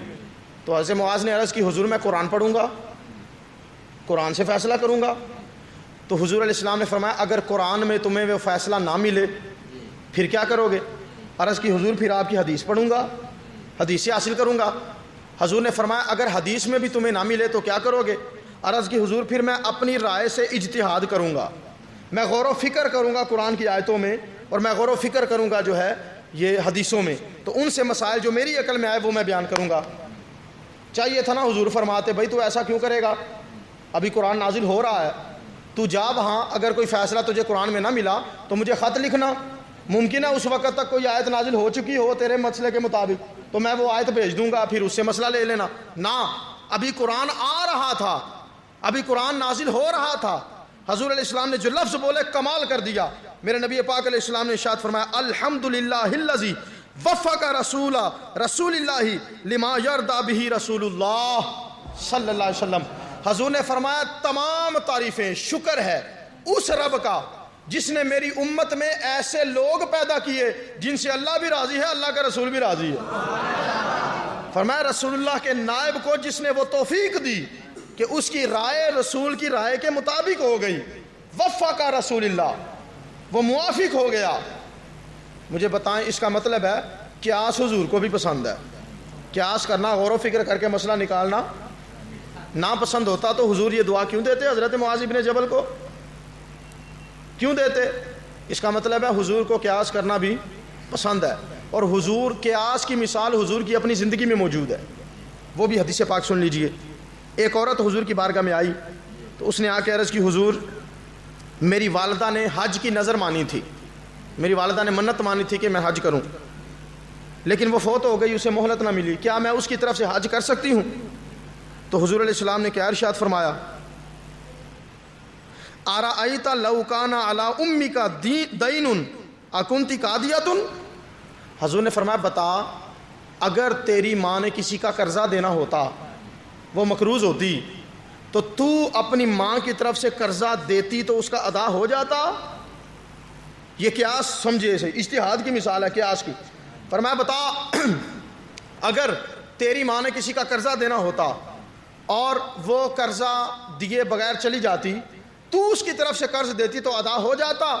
تو حضرت معاذ نے عرض کی حضور میں قرآن پڑھوں گا، قرآن سے فیصلہ کروں گا. تو حضور علیہ السلام نے فرمایا اگر قرآن میں تمہیں وہ فیصلہ نہ ملے پھر کیا کرو گے؟ عرض کی حضور پھر آپ کی حدیث پڑھوں گا، حدیث سے حاصل کروں گا. حضور نے فرمایا اگر حدیث میں بھی تمہیں نہ ملے تو کیا کرو گے؟ عرض کی حضور پھر میں اپنی رائے سے اجتہاد کروں گا، میں غور و فکر کروں گا قرآن کی آیتوں میں، اور میں غور و فکر کروں گا جو ہے یہ حدیثوں میں، تو ان سے مسائل جو میری عقل میں آئے وہ میں بیان کروں گا. چاہیے تھا نا حضور فرماتے بھائی تو ایسا کیوں کرے گا، ابھی قرآن نازل ہو رہا ہے، تو جا وہاں، اگر کوئی فیصلہ تجھے قرآن میں نہ ملا تو مجھے خط لکھنا. ممکن ہے اس وقت تک کوئی آیت نازل ہو چکی ہو تیرے مسئلے کے مطابق، تو میں وہ آیت بھیج دوں گا، پھر اس سے مسئلہ لے لینا. نہ، ابھی قرآن آ رہا تھا، ابھی قرآن نازل ہو رہا تھا. حضور علیہ السلام نے جو لفظ بولے کمال کر دیا. میرے نبی پاک علیہ السلام نے ارشاد فرمایا الحمدللہ الذی وفق رسول اللہ لما یرضی بہ رسول اللہ صلی اللہ علیہ وسلم. حضور نے فرمایا تمام تعریفیں، شکر ہے اس رب کا جس نے میری امت میں ایسے لوگ پیدا کیے جن سے اللہ بھی راضی ہے، اللہ کا رسول بھی راضی ہے. فرمایا رسول اللہ کے نائب کو جس نے وہ توفیق دی کہ اس کی رائے رسول کی رائے کے مطابق ہو گئی. وفق رسول اللہ، وہ موافق ہو گیا. مجھے بتائیں اس کا مطلب ہے قیاس حضور کو بھی پسند ہے. قیاس کرنا، غور و فکر کر کے مسئلہ نکالنا نہ پسند ہوتا تو حضور یہ دعا کیوں دیتے حضرت معاذ ابن جبل کو؟ کیوں دیتے؟ اس کا مطلب ہے حضور کو قیاس کرنا بھی پسند ہے، اور حضور قیاس کی مثال حضور کی اپنی زندگی میں موجود ہے. وہ بھی حدیث پاک سن لیجئے. ایک عورت حضور کی بارگاہ میں آئی تو اس نے آ کے عرض کی حضور میری والدہ نے حج کی نظر مانی تھی، میری والدہ نے منت مانی تھی کہ میں حج کروں، لیکن وہ فوت ہو گئی، اسے مہلت نہ ملی، کیا میں اس کی طرف سے حج کر سکتی ہوں؟ تو حضور علیہ السلام نے کیا ارشاد فرمایا ارأیت لو کان علی امک دین اکنت قاضیۃ. حضور نے فرمایا بتا اگر تیری ماں نے کسی کا قرضہ دینا ہوتا، وہ مقروض ہوتی، تو اپنی ماں کی طرف سے قرضہ دیتی تو اس کا ادا ہو جاتا؟ یہ قیاس سمجھے، اسے اجتہاد کی مثال ہے قیاس کی. فرمایا بتا اگر تیری ماں نے کسی کا قرضہ دینا ہوتا اور وہ قرضہ دیے بغیر چلی جاتی، تو اس کی طرف سے قرض دیتی تو ادا ہو جاتا؟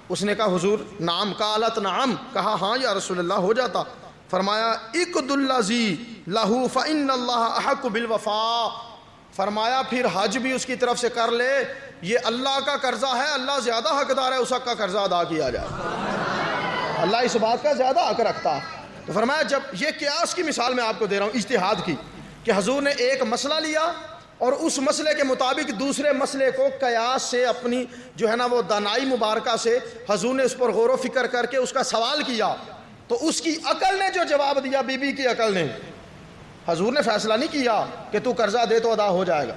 اس نے کہا حضور نعم. قالت نعم، کہا ہاں یا رسول اللہ ہو جاتا. فرمایا اقد الذی لہ فإن اللہ احق بالوفاء. فرمایا پھر حج بھی اس کی طرف سے کر لے، یہ اللہ کا قرضہ ہے، اللہ زیادہ حقدار ہے، اس حق کا قرضہ ادا کیا جائے. اللہ اس بات کا زیادہ حق رکھتا. تو فرمایا جب یہ قیاس کی مثال میں آپ کو دے رہا ہوں اجتہاد کی، کہ حضور نے ایک مسئلہ لیا اور اس مسئلے کے مطابق دوسرے مسئلے کو قیاس سے، اپنی جو ہے نا وہ دانائی مبارکہ سے حضور نے اس پر غور و فکر کر کے اس کا سوال کیا، تو اس کی عقل نے جو جواب دیا، بی بی کی عقل نے. حضور نے فیصلہ نہیں کیا کہ تو قرضہ دے تو ادا ہو جائے گا.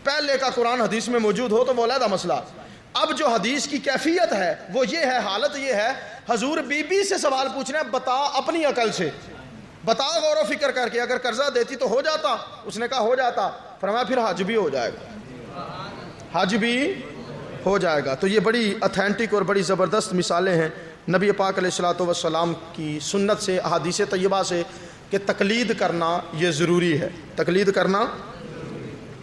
پہلے کا قرآن حدیث میں موجود ہو تو وہ علیحدہ مسئلہ. اب جو حدیث کی کیفیت ہے وہ یہ ہے، حالت یہ ہے، حضور بی بی سے سوال پوچھ رہے ہیں، بتا اپنی عقل سے، بتا غور و فکر کر کے اگر قرضہ دیتی تو ہو جاتا؟ اس نے کہا ہو جاتا. فرمایا پھر حج بھی ہو جائے گا، حج بھی ہو جائے گا. تو یہ بڑی اتھینٹک اور بڑی زبردست مثالیں ہیں نبی پاک علیہ الصلوۃ والسلام کی سنت سے، احادیث طیبہ سے، کہ تقلید کرنا یہ ضروری ہے. تقلید کرنا،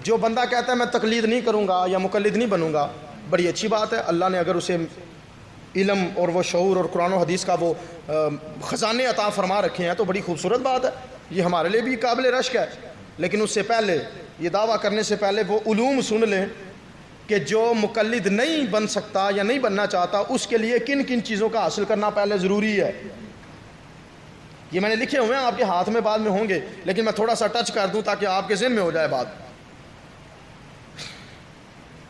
جو بندہ کہتا ہے میں تقلید نہیں کروں گا یا مقلد نہیں بنوں گا، بڑی اچھی بات ہے. اللہ نے اگر اسے علم اور وہ شعور اور قرآن و حدیث کا وہ خزانے عطا فرما رکھے ہیں تو بڑی خوبصورت بات ہے، یہ ہمارے لیے بھی قابل رشک ہے. لیکن اس سے پہلے، یہ دعویٰ کرنے سے پہلے وہ علوم سن لیں کہ جو مقلد نہیں بن سکتا یا نہیں بننا چاہتا اس کے لیے کن کن چیزوں کا حاصل کرنا پہلے ضروری ہے. یہ میں نے لکھے ہوئے ہیں، آپ کے ہاتھ میں بعد میں ہوں گے، لیکن میں تھوڑا سا ٹچ کر دوں تاکہ آپ کے ذہن میں ہو جائے بات.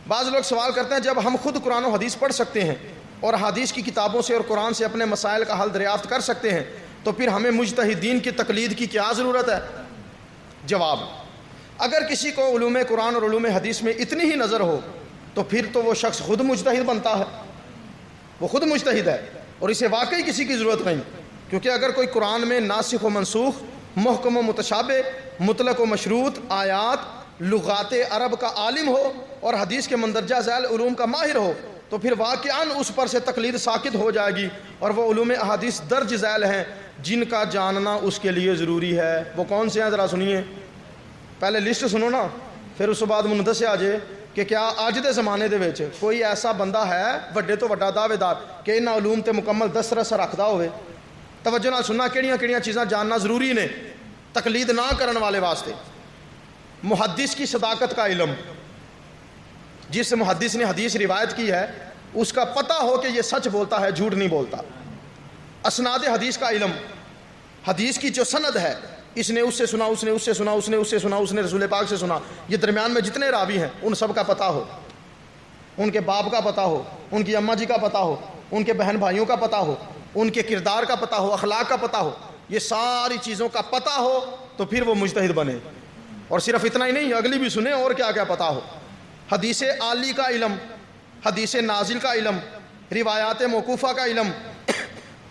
بعض لوگ سوال کرتے ہیں جب ہم خود قرآن و حدیث پڑھ سکتے ہیں اور حدیث کی کتابوں سے اور قرآن سے اپنے مسائل کا حل دریافت کر سکتے ہیں تو پھر ہمیں مجتہدین کی تقلید کی کیا ضرورت ہے؟ جواب، اگر کسی کو علوم قرآن اور علوم حدیث میں اتنی ہی نظر ہو تو پھر تو وہ شخص خود مجتہد بنتا ہے، وہ خود مجتہد ہے، اور اسے واقعی کسی کی ضرورت نہیں. کیونکہ اگر کوئی قرآن میں ناسخ و منسوخ، محکم و متشابہ، مطلق و مشروط آیات لغات عرب کا عالم ہو اور حدیث کے مندرجہ ذیل علوم کا ماہر ہو تو پھر واقعاً اس پر سے تقلید ساقط ہو جائے گی، اور وہ علوم احادیث درج ذیل ہیں جن کا جاننا اس کے لیے ضروری ہے۔ وہ کون سے ہیں ذرا سنیے، پہلے لسٹ سنو نا، پھر اس کے بعد منہ دسیا جے کہ کیا اج دے زمانے دے وچ کوئی ایسا بندہ ہے وڈے تو وڈا دعوے دار کہ انہاں علوم تے مکمل دسترس رکھدا ہوئے۔ توجہ نال سننا، کیڑیاں کیڑیاں چیزاں جاننا ضروری نے تقلید نہ کرن والے واسطے۔ محدث کی صداقت کا علم، جس محدث نے حدیث روایت کی ہے اس کا پتہ ہو کہ یہ سچ بولتا ہے، جھوٹ نہیں بولتا۔ اسناد حدیث کا علم، حدیث کی جو سند ہے، اس نے اس سے سنا، اس نے اس سے سنا، اس نے اس سے سنا، اس نے رسول پاک سے سنا، یہ درمیان میں جتنے راوی ہیں ان سب کا پتہ ہو، ان کے باپ کا پتہ ہو، ان کی اماں جی کا پتہ ہو، ان کے بہن بھائیوں کا پتہ ہو، ان کے کردار کا پتہ ہو، اخلاق کا پتہ ہو، یہ ساری چیزوں کا پتہ ہو تو پھر وہ مجتہد بنے۔ اور صرف اتنا ہی نہیں، اگلی بھی سنیں اور کیا کیا پتہ ہو۔ حدیث عالی کا علم، حدیث نازل کا علم، روایات موقوفہ کا علم،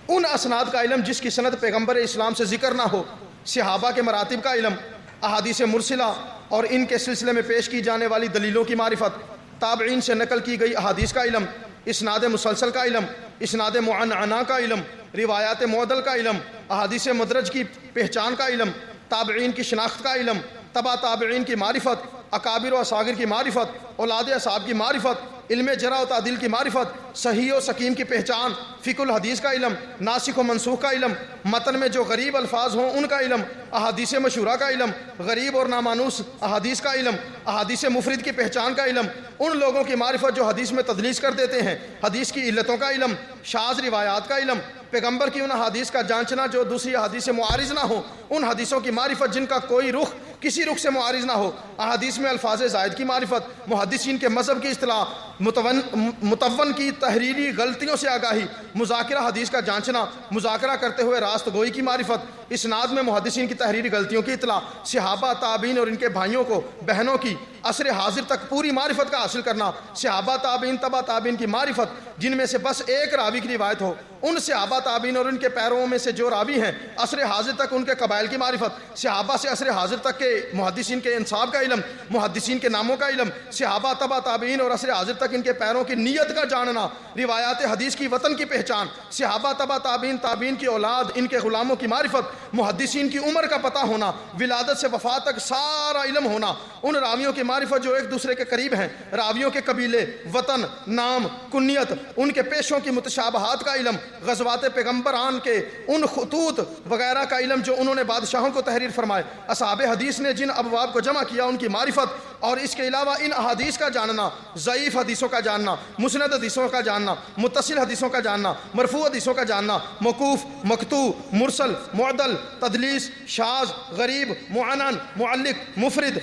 ان اسناد کا علم جس کی سند پیغمبر اسلام سے ذکر نہ ہو، صحابہ کے مراتب کا علم، احادیث مرسلہ اور ان کے سلسلے میں پیش کی جانے والی دلیلوں کی معرفت، تابعین سے نقل کی گئی احادیث کا علم، اسناد مسلسل کا علم، اسناد معنعنہ کا علم، روایات معدل کا علم، احادیث مدرج کی پہچان کا علم، تابعین کی شناخت کا علم، تبع تابعین کی معرفت، اکابر و اصاغر کی معرفت، اولاد اصحاب کی معرفت، علم جرح و تعدیل کی معرفت، صحیح و سقیم کی پہچان، فقہ الحدیث کا علم، ناسخ و منسوخ کا علم، متن میں جو غریب الفاظ ہوں ان کا علم، احادیث مشہورہ کا علم، غریب اور نامانوس احادیث کا علم، احادیث مفرد کی پہچان کا علم، ان لوگوں کی معرفت جو حدیث میں تدلیس کر دیتے ہیں، حدیث کی علتوں کا علم، شاذ روایات کا علم، پیغمبر کی ان حدیث کا جانچنا جو دوسری حدیث سے معارض نہ ہو، ان حدیثوں کی معرفت جن کا کوئی رخ کسی رخ سے معارض نہ ہو، احادیث میں الفاظ زائد کی معرفت، محدثین کے مذہب کی اصطلاح، متون کی تحریری غلطیوں سے آگاہی، مذاکرہ حدیث کا جانچنا، مذاکرہ کرتے ہوئے راست گوئی کی معرفت، اسناد میں محدثین کی تحریری غلطیوں کی اطلاع، صحابہ تابعین اور ان کے بھائیوں کو بہنوں کی عصر حاضر تک پوری معرفت کا حاصل کرنا، صحابہ تابعین تبع تابعین کی معرفت جن میں سے بس ایک راوی کی روایت ہو، ان صحابہ تابعین اور ان کے پیرووں میں سے جو راوی ہیں عصر حاضر تک ان کے قبائل کی معرفت، صحابہ سے عصر حاضر تک کے محدثین کے انصاب کا علم، محدثین کے ناموں کا علم، صحابہ تبع تابعین اور عصر حاضر تک ان کے پیروں کی نیت کا جاننا، روایات حدیث کی وطن کی پہچان، صحابہ تبع تابعین تابعین کی اولاد ان کے غلاموں کی معرفت، محدثین کی عمر کا پتہ ہونا، ولادت سے وفات تک سارا علم ہونا، ان راویوں کی معرفت جو ایک دوسرے کے قریب ہیں، راویوں کے قبیلے، وطن، نام، کنیت، ان کے پیشوں کی متشابہات کا علم، غزوات پیغمبران کے ان خطوط وغیرہ کا علم جو انہوں نے بادشاہوں کو تحریر فرمائے، اصحاب حدیث نے جن ابواب کو جمع کیا ان کی معرفت، اور اس کے علاوہ ان احادیث کا جاننا، ضعیف حدیثوں کا جاننا، مسند حدیثوں کا جاننا، متصل حدیثوں کا جاننا، مرفوع حدیثوں کا جاننا، موقوف، مقطوع، مرسل، معدل، تدلیس، شاذ، غریب، معنن، معلق، مفرد،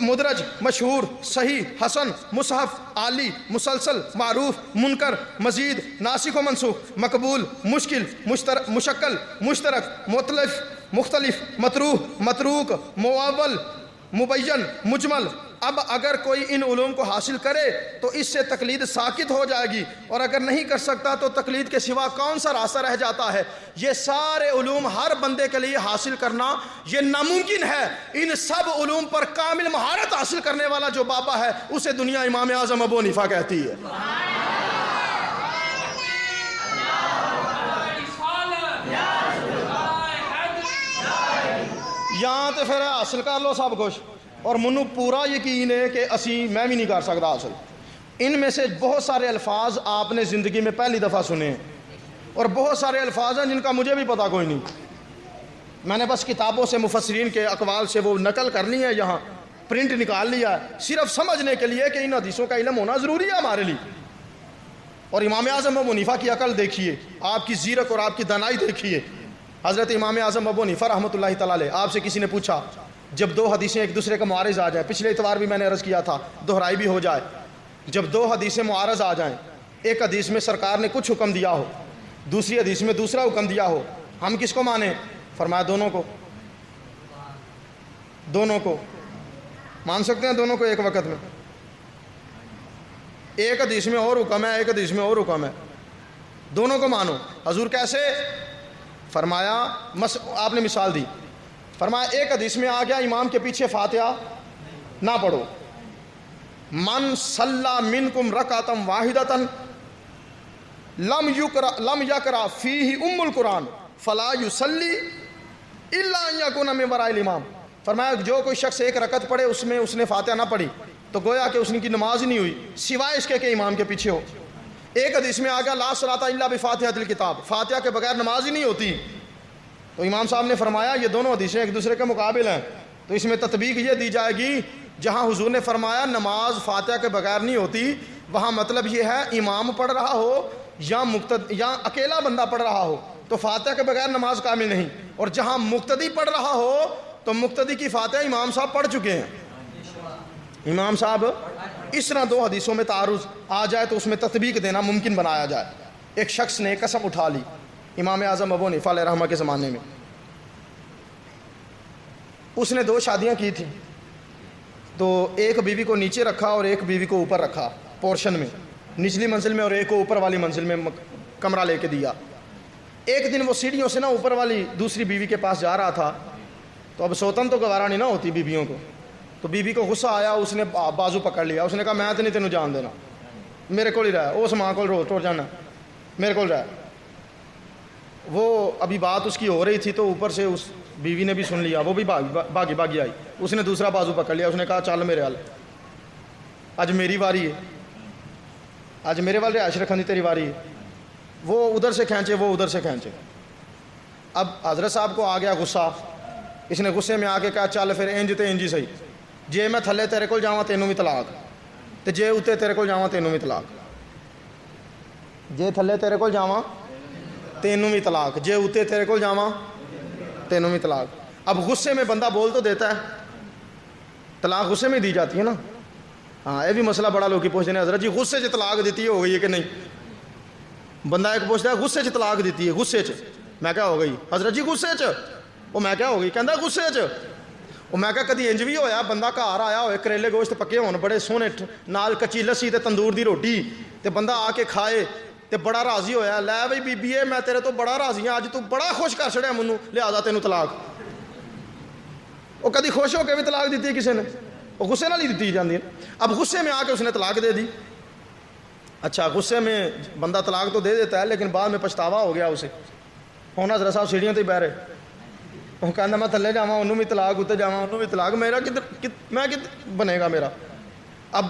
مدرج، مشہور، صحیح، حسن، مصحف، عالی، مسلسل، معروف، منکر، مزید، ناسخ و منسوخ، مقبول، مشکل، مشکل، مشترک، مختلف، مطروح، متروک، معول، مبین، مجمل۔ اب اگر کوئی ان علوم کو حاصل کرے تو اس سے تقلید ساقط ہو جائے گی، اور اگر نہیں کر سکتا تو تقلید کے سوا کون سا راستہ رہ جاتا ہے؟ یہ سارے علوم ہر بندے کے لیے حاصل کرنا یہ ناممکن ہے۔ ان سب علوم پر کامل مہارت حاصل کرنے والا جو بابا ہے اسے دنیا امام اعظم ابو حنیفہ کہتی ہے۔ یہاں تو پھر حاصل کر لو سب کچھ، اور منو پورا یقین ہے کہ میں بھی نہیں کر سکتا حاصل۔ ان میں سے بہت سارے الفاظ آپ نے زندگی میں پہلی دفعہ سنے ہیں، اور بہت سارے الفاظ ہیں جن کا مجھے بھی پتہ کوئی نہیں، میں نے بس کتابوں سے مفسرین کے اقوال سے وہ نقل کرنی ہے، یہاں پرنٹ نکال لیا ہے صرف سمجھنے کے لیے کہ ان حدیثوں کا علم ہونا ضروری ہے ہمارے لیے۔ اور امام اعظم ابو حنیفہ کی عقل دیکھیے، آپ کی زیرک اور آپ کی دانائی دیکھیے۔ حضرت امام اعظم ابو حنیفہ رحمۃ اللہ تعالیٰ علیہ، آپ سے کسی نے پوچھا جب دو حدیثیں ایک دوسرے کا معارض آ جائیں، پچھلے اتوار بھی میں نے عرض کیا تھا، دہرائی بھی ہو جائے، جب دو حدیثیں معارض آ جائیں، ایک حدیث میں سرکار نے کچھ حکم دیا ہو، دوسری حدیث میں دوسرا حکم دیا ہو، ہم کس کو مانیں؟ فرمایا دونوں کو۔ دونوں کو مان سکتے ہیں، دونوں کو ایک وقت میں، ایک حدیث میں اور حکم ہے، ایک حدیث میں اور حکم ہے، دونوں کو مانو۔ حضور کیسے؟ فرمایا آپ نے مثال دی، فرمایا ایک حدیث میں آ گیا امام کے پیچھے فاتحہ نہ پڑھو. من صلی منکم رکعۃ واحدۃ لم یقرأ فیہ ام القرآن فلا یصلی الا ان یکون من وراء الامام. فرمایا جو کوئی شخص ایک رکعت پڑھے اس میں اس نے فاتحہ نہ پڑھی تو گویا کہ اس کی نماز ہی نہیں ہوئی سوائے اس کے کہ امام کے پیچھے ہو. ایک حدیث میں آ گیا لا صلاۃ الا بفاتحۃ الکتاب، فاتحہ کے بغیر نماز ہی نہیں ہوتی. تو امام صاحب نے فرمایا یہ دونوں حدیثیں ایک دوسرے کے مقابل ہیں، تو اس میں تطبیق یہ دی جائے گی جہاں حضور نے فرمایا نماز فاتحہ کے بغیر نہیں ہوتی، وہاں مطلب یہ ہے امام پڑھ رہا ہو یا اکیلا بندہ پڑھ رہا ہو تو فاتحہ کے بغیر نماز کامل نہیں، اور جہاں مقتدی پڑھ رہا ہو تو مقتدی کی فاتحہ امام صاحب پڑھ چکے ہیں. امام صاحب اس طرح دو حدیثوں میں تعارض آ جائے تو اس میں تطبیق دینا ممکن بنایا جائے. ایک شخص نے قسم اٹھا لی امام اعظم ابو حنیفہ علیہ رحمہ کے زمانے میں، اس نے 2 شادیاں کی تھیں، تو ایک بیوی کو نیچے رکھا اور ایک بیوی کو اوپر رکھا پورشن میں، نچلی منزل میں، اور ایک کو اوپر والی منزل میں کمرہ لے کے دیا. ایک دن وہ سیڑھیوں سے نا اوپر والی دوسری بیوی کے پاس جا رہا تھا، تو اب سوتن تو گوارا نہیں نہ ہوتی بیویوں کو، تو بیوی کو غصہ آیا، اس نے بازو پکڑ لیا، اس نے کہا میں تو نہیں تینوں جان دینا، میرے کو ہی رہا اس ماں کو روز ٹوٹ جانا میرے کو رہا. وہ ابھی بات اس کی ہو رہی تھی تو اوپر سے اس بیوی نے بھی سن لیا، وہ بھی باغی آئی، اس نے دوسرا بازو پکڑ لیا، اس نے کہا چل میرے حال اج میری واری ہے، اج میرے وال رہائش رکھنے تیری واری ہے. وہ ادھر سے کھینچے وہ ادھر سے کھینچے. اب حضرت صاحب کو آ گیا غصہ، اس نے غصے میں آ کے کہا چل پھر انج تے انج ہی صحیح، جے میں تھلے تیرے کول جاواں تینوں بھی طلاق، تے جے اتنے تیرے کول جاواں تینوں بھی طلاق، جے تھلے تیرے کول جاواں تینوں بھی طلاق، جے اتنے تیرے کول جاواں تینوں بھی طلاق. اب غصے میں بندہ بول تو دیتا ہے، طلاق غصے میں دی جاتی ہے نا. ہاں یہ بھی مسئلہ بڑا لوگ پوچھتے ہیں حضرت جی غصے سے طلاق دیتی ہے ہو گئی ہے کہ نہیں. بندہ ایک پوچھتا ہے غصے سے طلاق دیتی ہے، غصے چ میں کیا ہو گئی حضرت جی غصے چ، وہ میں کیا ہو گئی کہندا غصے چ. وہ میں کہا کدی انج بھی ہویا بندہ گھر آیا ہوئے کریلے گوشت پکے ہون بڑے سونے نال کچی لسی تے تندور دی روٹی تے بندہ آ کے کھائے تے بڑا راضی ہویا، لے بھائی بی اے میں تیرے تو بڑا راضی ہاں، اج تو بڑا خوش کر چھڑیا مینوں لہذا تینوں طلاق. وہ کدی خوش ہو کے بھی طلاق دیتی ہے کسی نے؟ وہ غصے نال ہی دیتی جاندی ہے. اب غصے میں آ کے اس نے طلاق دے دی. اچھا غصے میں بندہ طلاق تو دے دیتا ہے لیکن بعد میں پچھتاوا ہو گیا اسے. ہوں حضرت صاحب سیڑھیاں تے ہی بہ رہے، وہ کہندا میں تھلے جاواں انہوں بھی طلاق، اتنے جاواں انہوں بھی طلاق، میرا کدھر میں کدھر بنے گا میرا. اب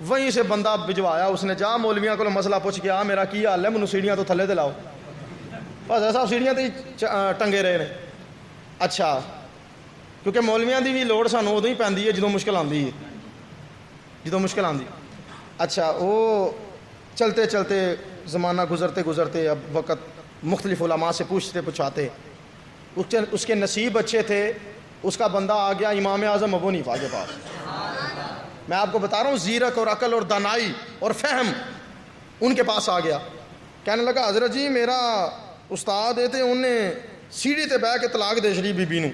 وہیں سے بندہ بھجوایا اس نے، جا مولویاں کو مسئلہ پوچھ کے آ میرا کی حال ہے، مینوں سیڑھیاں تو تھلے تے لاؤ. حضرت صاحب سیڑھیاں تے ہی ٹنگے رہے نے. اچھا کیونکہ مولویاں دی بھی لوڑ سانوں ادوں ہی پیندی ہے جدوں مشکل آندی ہے، جدوں مشکل آندی. اچھا وہ چلتے چلتے زمانہ گزرتے گزرتے اب وقت مختلف علماء سے پوچھتے پوچھاتے، اس کے نصیب اچھے تھے، اس کا بندہ آ گیا امام اعظم ابو حنیفہ کے پاس. میں آپ کو بتا رہا ہوں زیرک اور عقل اور دانائی اور فہم ان کے پاس آ گیا. کہنے لگا حضرت جی میرا استاد تھے، انہیں سیڑھی تے بہ کے طلاق دے چھڑی بیبی نوں،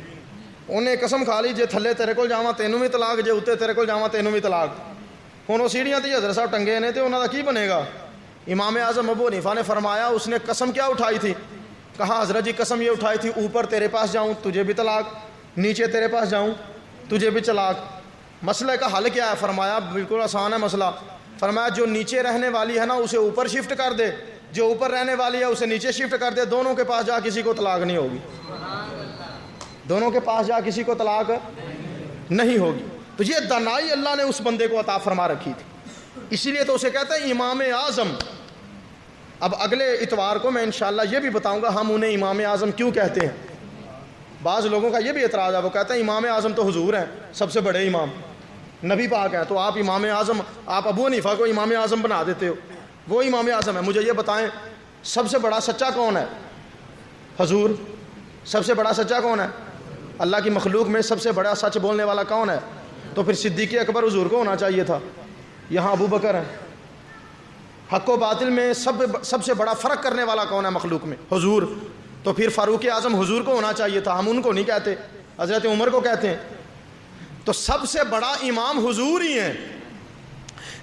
انہیں قسم کھا لی جے تھلے تیرے کول جاواں تینوں بھی طلاق، جے اتنے تیرے کول جاواں تینوں بھی طلاق. ہن وہ سیڑھیاں تے حضرت صاحب ٹنگے نے تے انہاں دا کی بنے گا. امام اعظم ابو حنیفہ نے فرمایا اس نے قسم کیا اٹھائی تھی؟ کہا حضرت جی قسم یہ اٹھائی تھی اوپر تیرے پاس جاؤں تجھے بھی طلاق، نیچے تیرے پاس جاؤں تجھے بھی طلاق. مسئلہ کا حل کیا ہے؟ فرمایا بالکل آسان ہے مسئلہ. فرمایا جو نیچے رہنے والی ہے نا اسے اوپر شفٹ کر دے، جو اوپر رہنے والی ہے اسے نیچے شفٹ کر دے، دونوں کے پاس جا کسی کو طلاق نہیں ہوگی، دونوں کے پاس جا کسی کو طلاق نہیں ہوگی. تو یہ دانائی اللہ نے اس بندے کو عطا فرما رکھی تھی، اسی لیے تو اسے کہتے ہیں امام اعظم. اب اگلے اتوار کو میں انشاءاللہ یہ بھی بتاؤں گا ہم انہیں امام اعظم کیوں کہتے ہیں. بعض لوگوں کا یہ بھی اعتراض ہے، وہ کہتے ہیں امام اعظم تو حضور ہیں، سب سے بڑے امام نبی پاک ہیں، تو آپ امام اعظم، آپ ابو حنیفہ کو امام اعظم بنا دیتے ہو، وہ امام اعظم ہے. مجھے یہ بتائیں سب سے بڑا سچا کون ہے؟ حضور. سب سے بڑا سچا کون ہے؟ اللہ کی مخلوق میں سب سے بڑا سچ بولنے والا کون ہے؟ تو پھر صدیق اکبر حضور کو ہونا چاہیے تھا. یہاں ابو بکر ہیں. حق و باطل میں سب سے بڑا فرق کرنے والا کون ہے مخلوق میں؟ حضور. تو پھر فاروق اعظم حضور کو ہونا چاہیے تھا، ہم ان کو نہیں کہتے، حضرت عمر کو کہتے ہیں. تو سب سے بڑا امام حضور ہی ہیں.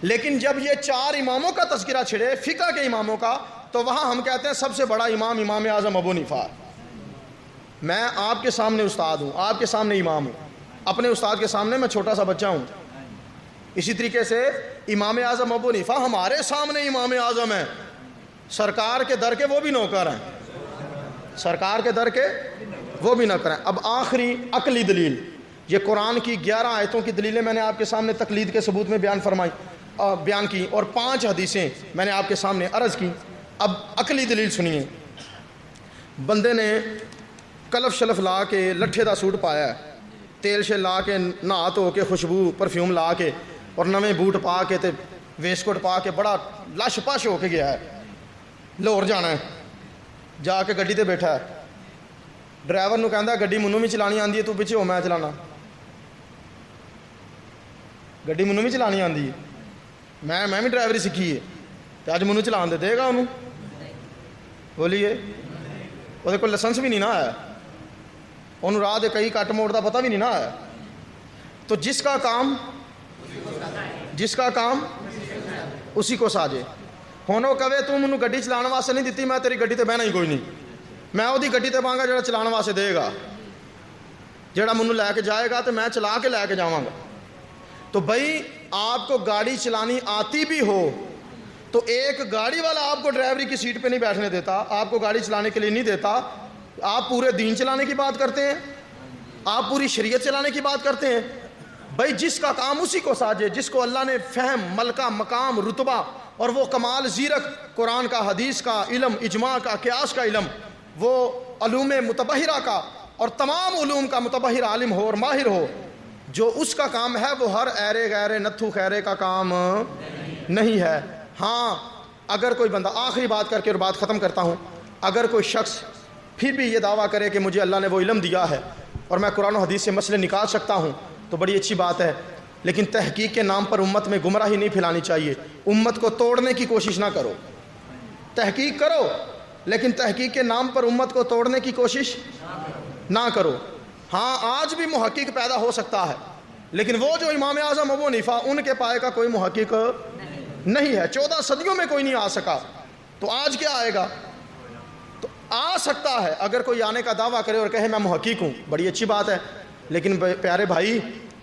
لیکن جب یہ 4 اماموں کا تذکرہ چھڑے فقہ کے اماموں کا، تو وہاں ہم کہتے ہیں سب سے بڑا امام امام اعظم ابو حنیفہ. میں آپ کے سامنے استاد ہوں، آپ کے سامنے امام ہوں، اپنے استاد کے سامنے میں چھوٹا سا بچہ ہوں. اسی طریقے سے امام اعظم ابو حنیفہ ہمارے سامنے امام اعظم ہیں، سرکار کے در کے وہ بھی نوکر ہیں، سرکار کے در کے وہ بھی نوکر ہیں۔ اب آخری عقلی دلیل، یہ قرآن کی 11 آیتوں کی دلیلیں میں نے آپ کے سامنے تقلید کے ثبوت میں بیان کی، اور 5 حدیثیں میں نے آپ کے سامنے عرض کی۔ اب عقلی دلیل سنیے۔ بندے نے کلف شلف لا کے لٹھے دا سوٹ پایا ہے، تیل سے لا کے نہا دھو کے خوشبو پرفیوم لا کے اور نویں بوٹ پا کے تے ویسکوٹ پا کے بڑا لش پش ہو کے گیا ہے، لاہور جانا ہے، جا کے گڈی تے بیٹھا ہے، ڈرائیور نو کہندا گڈی منوں بھی چلانی آندی ہے، تو پیچھے ہو میں چلانا، گڈی منوں بھی چلانی آندی ہے، میں بھی ڈرائیوری سیکھی ہے، تو اج منوں چلان دے گا انہوں؟ بولیے، وہ کوئی لائسنس بھی نہیں نہ آیا، انہوں راہ دے کئی کٹ موڑ دا پتہ بھی نہیں نہ آیا۔ تو جس کا کام اسی کو ساجے۔ ہن وہ کہے تو منوں گڈی چلانے واسطے نہیں دتی، میں تیری گڈی تے بہنا ہی کوئی نہیں، میں وہی گڈی تے پاں گا جڑا چلانے واسطے دے گا، جڑا منوں لے کے جائے گا تو میں چلا کے لے کے جاواں گا۔ تو بھائی آپ کو گاڑی چلانی آتی بھی ہو تو ایک گاڑی والا آپ کو ڈرائیوری کی سیٹ پہ نہیں بیٹھنے دیتا، آپ کو گاڑی چلانے کے لیے نہیں دیتا، آپ پورے دین چلانے کی بات کرتے ہیں، آپ پوری شریعت چلانے کی بات کرتے ہیں۔ بھائی جس کا کام اسی کو ساجے، جس کو اللہ نے فہم، ملکہ، مقام، رتبہ اور وہ کمال زیرک، قرآن کا، حدیث کا علم، اجماع کا، قیاس کا علم، وہ علوم متبحرہ کا اور تمام علوم کا متبحر عالم ہو اور ماہر ہو، جو اس کا کام ہے وہ ہر ایرے غیرے نتھو خیرے کا کام نہیں ہے۔ ہاں اگر کوئی بندہ، آخری بات کر کے اور بات ختم کرتا ہوں، اگر کوئی شخص پھر بھی یہ دعویٰ کرے کہ مجھے اللہ نے وہ علم دیا ہے اور میں قرآن و حدیث سے مسئلے نکال سکتا ہوں تو بڑی اچھی بات ہے، لیکن تحقیق کے نام پر امت میں گمراہی نہیں پھیلانی چاہیے، امت کو توڑنے کی کوشش نہ کرو، تحقیق کرو لیکن تحقیق کے نام پر امت کو توڑنے کی کوشش نہ کرو۔ ہاں آج بھی محقق پیدا ہو سکتا ہے، لیکن وہ جو امام اعظم ابو حنیفہ، ان کے پائے کا کوئی محقق نہیں ہے، 14 صدیوں میں کوئی نہیں آ سکا، تو آج کیا آئے گا؟ تو آ سکتا ہے، اگر کوئی آنے کا دعویٰ کرے اور کہے میں محقق ہوں، بڑی اچھی بات ہے، لیکن پیارے بھائی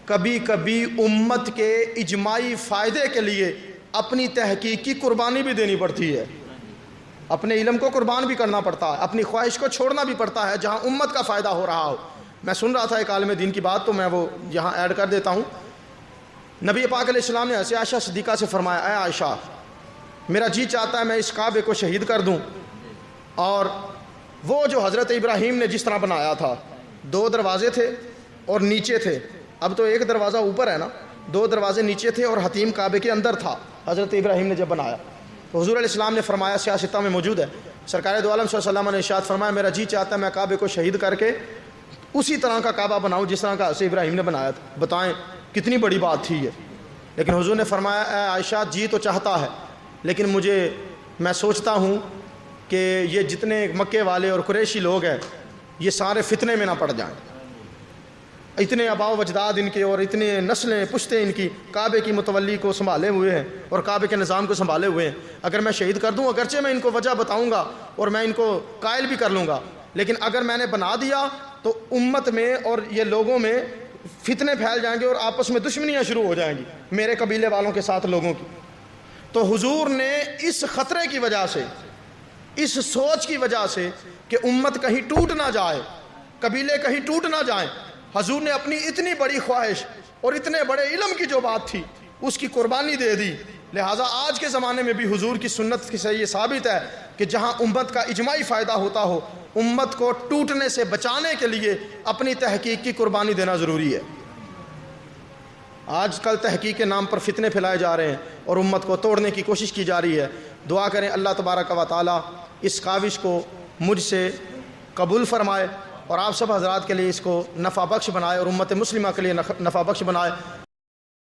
کبھی کبھی امت کے اجماعی فائدے کے لیے اپنی تحقیق کی قربانی بھی دینی پڑتی ہے، اپنے علم کو قربان بھی کرنا پڑتا ہے، اپنی خواہش کو چھوڑنا بھی پڑتا ہے جہاں امت کا فائدہ ہو رہا ہو۔ میں سن رہا تھا ایک عالم دین کی بات، تو میں وہ یہاں ایڈ کر دیتا ہوں۔ نبی پاک علیہ السلام نے ایسے عائشہ صدیقہ سے فرمایا، اے عائشہ میرا جی چاہتا ہے میں اس کعبے کو شہید کر دوں، اور وہ جو حضرت ابراہیم نے جس طرح بنایا تھا، 2 دروازے تھے اور نیچے تھے، اب تو ایک دروازہ اوپر ہے نا، 2 دروازے نیچے تھے اور حتیم کعبے کے اندر تھا حضرت ابراہیم نے جب بنایا، تو حضور علیہ السلام نے فرمایا، سیاستہ میں موجود ہے، سرکار دو عالم صلی اللہ علیہ وسلم نے ارشاد فرمایا میرا جی چاہتا ہے میں کعبے کو شہید کر کے اسی طرح کا کعبہ بناؤں جس طرح کا حضرت ابراہیم نے بنایا تھا۔ بتائیں کتنی بڑی بات تھی یہ، لیکن حضور نے فرمایا اے عائشہ جی تو چاہتا ہے، لیکن میں سوچتا ہوں کہ یہ جتنے مکے والے اور قریشی لوگ ہیں یہ سارے فتنے میں نہ پڑ جائیں، اتنے آباء و اجداد ان کے اور اتنے نسلیں پشتے ان کی کعبے کی متولی کو سنبھالے ہوئے ہیں اور کعبے کے نظام کو سنبھالے ہوئے ہیں، اگر میں شہید کر دوں، اگرچہ میں ان کو وجہ بتاؤں گا اور میں ان کو قائل بھی کر لوں گا، لیکن اگر میں نے بنا دیا تو امت میں اور یہ لوگوں میں فتنے پھیل جائیں گے اور آپس میں دشمنیاں شروع ہو جائیں گی میرے قبیلے والوں کے ساتھ لوگوں کی۔ تو حضور نے اس خطرے کی وجہ سے، اس سوچ کی وجہ سے کہ امت کہیں ٹوٹ نہ جائے، قبیلے کہیں ٹوٹ نہ جائیں، حضور نے اپنی اتنی بڑی خواہش اور اتنے بڑے علم کی جو بات تھی اس کی قربانی دے دی۔ لہٰذا آج کے زمانے میں بھی حضور کی سنت سے یہ ثابت ہے کہ جہاں امت کا اجماعی فائدہ ہوتا ہو، امت کو ٹوٹنے سے بچانے کے لیے اپنی تحقیق کی قربانی دینا ضروری ہے۔ آج کل تحقیق کے نام پر فتنے پھیلائے جا رہے ہیں اور امت کو توڑنے کی کوشش کی جا رہی ہے۔ دعا کریں اللہ تبارک و تعالی اس کاوش کو مجھ سے قبول فرمائے اور آپ سب حضرات کے لیے اس کو نفع بخش بنائے اور امت مسلمہ کے لیے نفع بخش بنائے۔